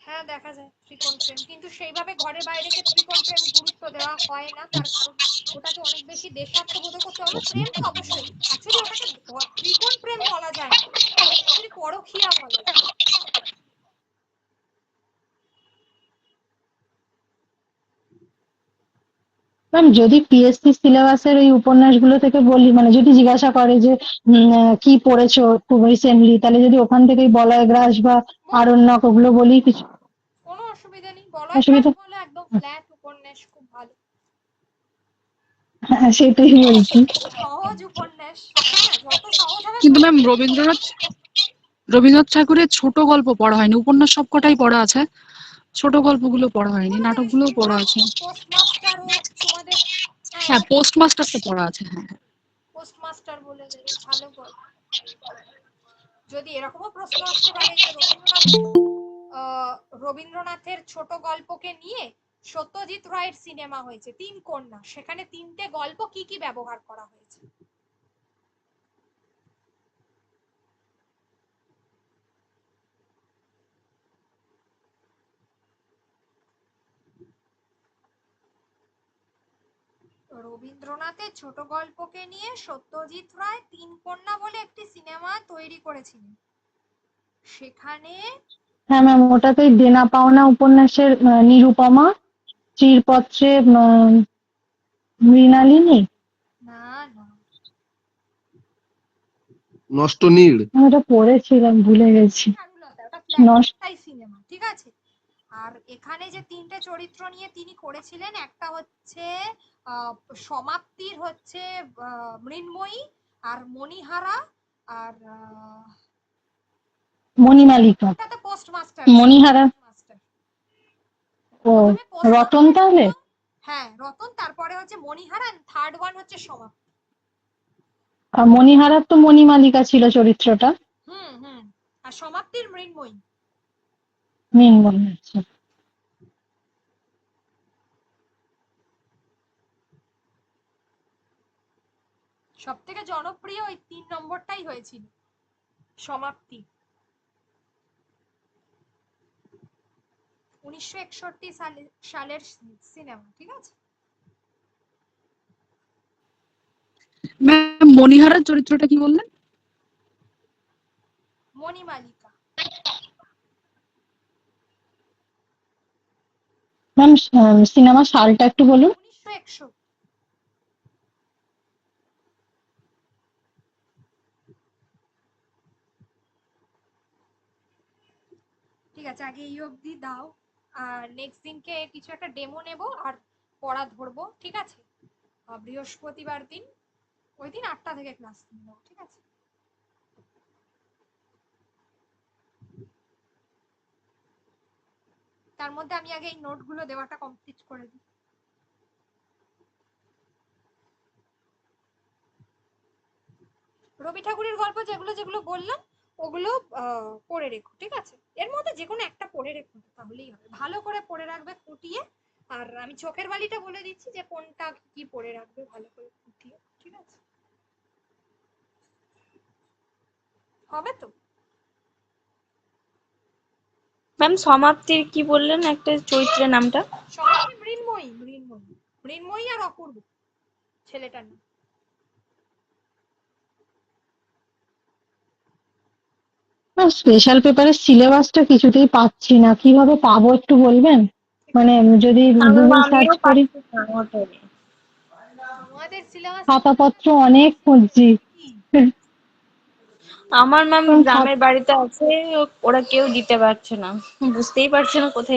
হ্যাঁ দেখা যায় ত্রিকোণ প্রেম, কিন্তু সেইভাবে ঘরের বাইরেকে ত্রিকোণ প্রেম গুরুত্ব দেওয়া হয় না, তার কারণ ওটাকে অনেক বেশি দেশাত্মবোধক করতে হবে। প্রেম তো অবশ্যই, অ্যাকচুয়ালি ওটাকে ত্রিকোণ প্রেম বলা যায় না, অ্যাকচুয়ালি পরকীয়া বলা যায়। ম্যাম যদি পিএসসি সিলেবাসের ওই উপন্যাসগুলো থেকে বলি, মানে যদি জিজ্ঞাসা করে যে কি পড়েছো খুব রিসেন্টলি, তাহলে যদি ওখান থেকেই বলয় গ্রাস বা বলো, আরণ্যক ওগুলো বলি, কিছু কোনো অসুবিধা নেই, বলয় গ্রাস অসুবিধা? বলে একদম ফ্ল্যাট উপন্যাস, খুব ভালো হ্যাঁ সেটাই বলছি। সহজ উপন্যাস। হ্যাঁ যত সহজ হবে কিন্তু তত ম্যাম ভালো। রবীন্দ্রনাথ ঠাকুরের ছোট গল্প পড়া হয়নি, উপন্যাস সবকটাই পড়া আছে, ছোট গল্পগুলো পড়া হয়নি, কোনো জিনিস নাটকগুলোও কি পড়া বলুন, আছে। পোস্টমাস্টার হোক তোমাদের, হ্যাঁ হ্যাঁ, পোস্ট মাস্টারটা পড়া আছে, হ্যাঁ। পোস্টমাস্টার বলে দেবে, ভালো গল্প। যদি এরকমও প্রশ্ন আসতে পারে যে রবীন্দ্রনাথের ছোট গল্পকে নিয়ে সত্যজিৎ রায়ের সিনেমা হয়েছে তিন কন্যা, সেখানে তিনটে গল্প কি কি ব্যবহার করা হয়েছে? রবীন্দ্রনাথের ছোট গল্পকে নিয়ে সত্যজিৎ রায় তিন কন্যা বলে একটি সিনেমা তৈরি করেছিলেন, সেখানে হ্যাঁ ম্যাম, ওটাতেই দেনা পাওনা উপন্যাসের নিরুপমা, চিরপত্রে মৃণালিনী। না না নষ্ট নীড়। আমি ওটা পড়েছিলাম, ভুলে গেছি। চারুলতা, ওটা ফ্ল্যাট নষ্ট। সিনেমা, ঠিক আছে। আর এখানে যে তিনটে চরিত্র নিয়ে তিনি করেছিলেন, একটা হচ্ছে আহ, সমাপ্তির হচ্ছে মৃন্ময়ী, আর মণিহারা, আর মণিমালিকা। ওটাতে পোস্টমাস্টার ছিল, মণিহারা। পোস্টমাস্টার। ও, প্রথমে রতন পোস্টমাস্টার তাহলে। ছিল, হ্যাঁ রতন, তারপরে হচ্ছে মণিহারা, থার্ড ওয়ান হচ্ছে সমাপ্তি। আর মণিহারার তো মণিমালিকা ছিল চরিত্রটা। হুম হুম। আর সমাপ্তির মৃন্ময়ী। মেন মনে হচ্ছে। সব থেকে জনপ্রিয় ওই 3 নম্বরটাই হয়েছিল, সমাপ্তি। 1961 সালের সিনেমা, ঠিক আছে। ম্যাম মণিহারার চরিত্রটা কি বললেন? মণিমালিকা। ম্যাম সিনেমা সালটা একটু বলুন। 1961। ঠিক আছে, আগে এই অবধি দাও, আর নেক্সট দিনকে কিছু একটা ডেমো নেব আর পড়া ধরবো, ঠিক আছে। বৃহস্পতিবার দিন, ওই দিন 8টা থেকে ক্লাস নেব, ঠিক আছে। তার মধ্যে আমি আগে এই নোটগুলো দেওয়াটা কমপ্লিট করে দিই। রবি ঠাকুরের গল্প যেগুলো যেগুলো বললাম ওগুলো পড়ে রেখো, ঠিক আছে। এর মধ্যে যে কোনো একটা পড়ে রেখো, তাহলেই হবে, ভালো করে পড়ে রাখবে খুঁটিয়ে। আর আমি চোখের বালিটা বলে দিচ্ছি যে কোনটা কি পড়ে রাখবে ভালো করে খুঁটিয়ে, ঠিক আছে। হবে তো? ম্যাম সমাপ্তির কি বললেন একটা চরিত্রের নামটা? সমাপ্তি মৃন্ময়ী, মৃন্ময়ী, মৃন্ময়ী আর অপূর্ব ছেলেটার নাম। স্পেশাল পেপারের সিলেবাসটা কিছুতেই পাচ্ছি না, কিভাবে পাবো একটু বলবেন? মানে যদি গুগল সার্চ আমিও করি, পাচ্ছি না ওটাই। আমাদের সিলেবাস খাতাপত্র অনেক খুঁজছি। আমার ম্যাম কারণ গ্রামের বাড়িতে আছে, ওরা কেউ দিতে পারছে না, বুঝতেই পারছে না কোথায়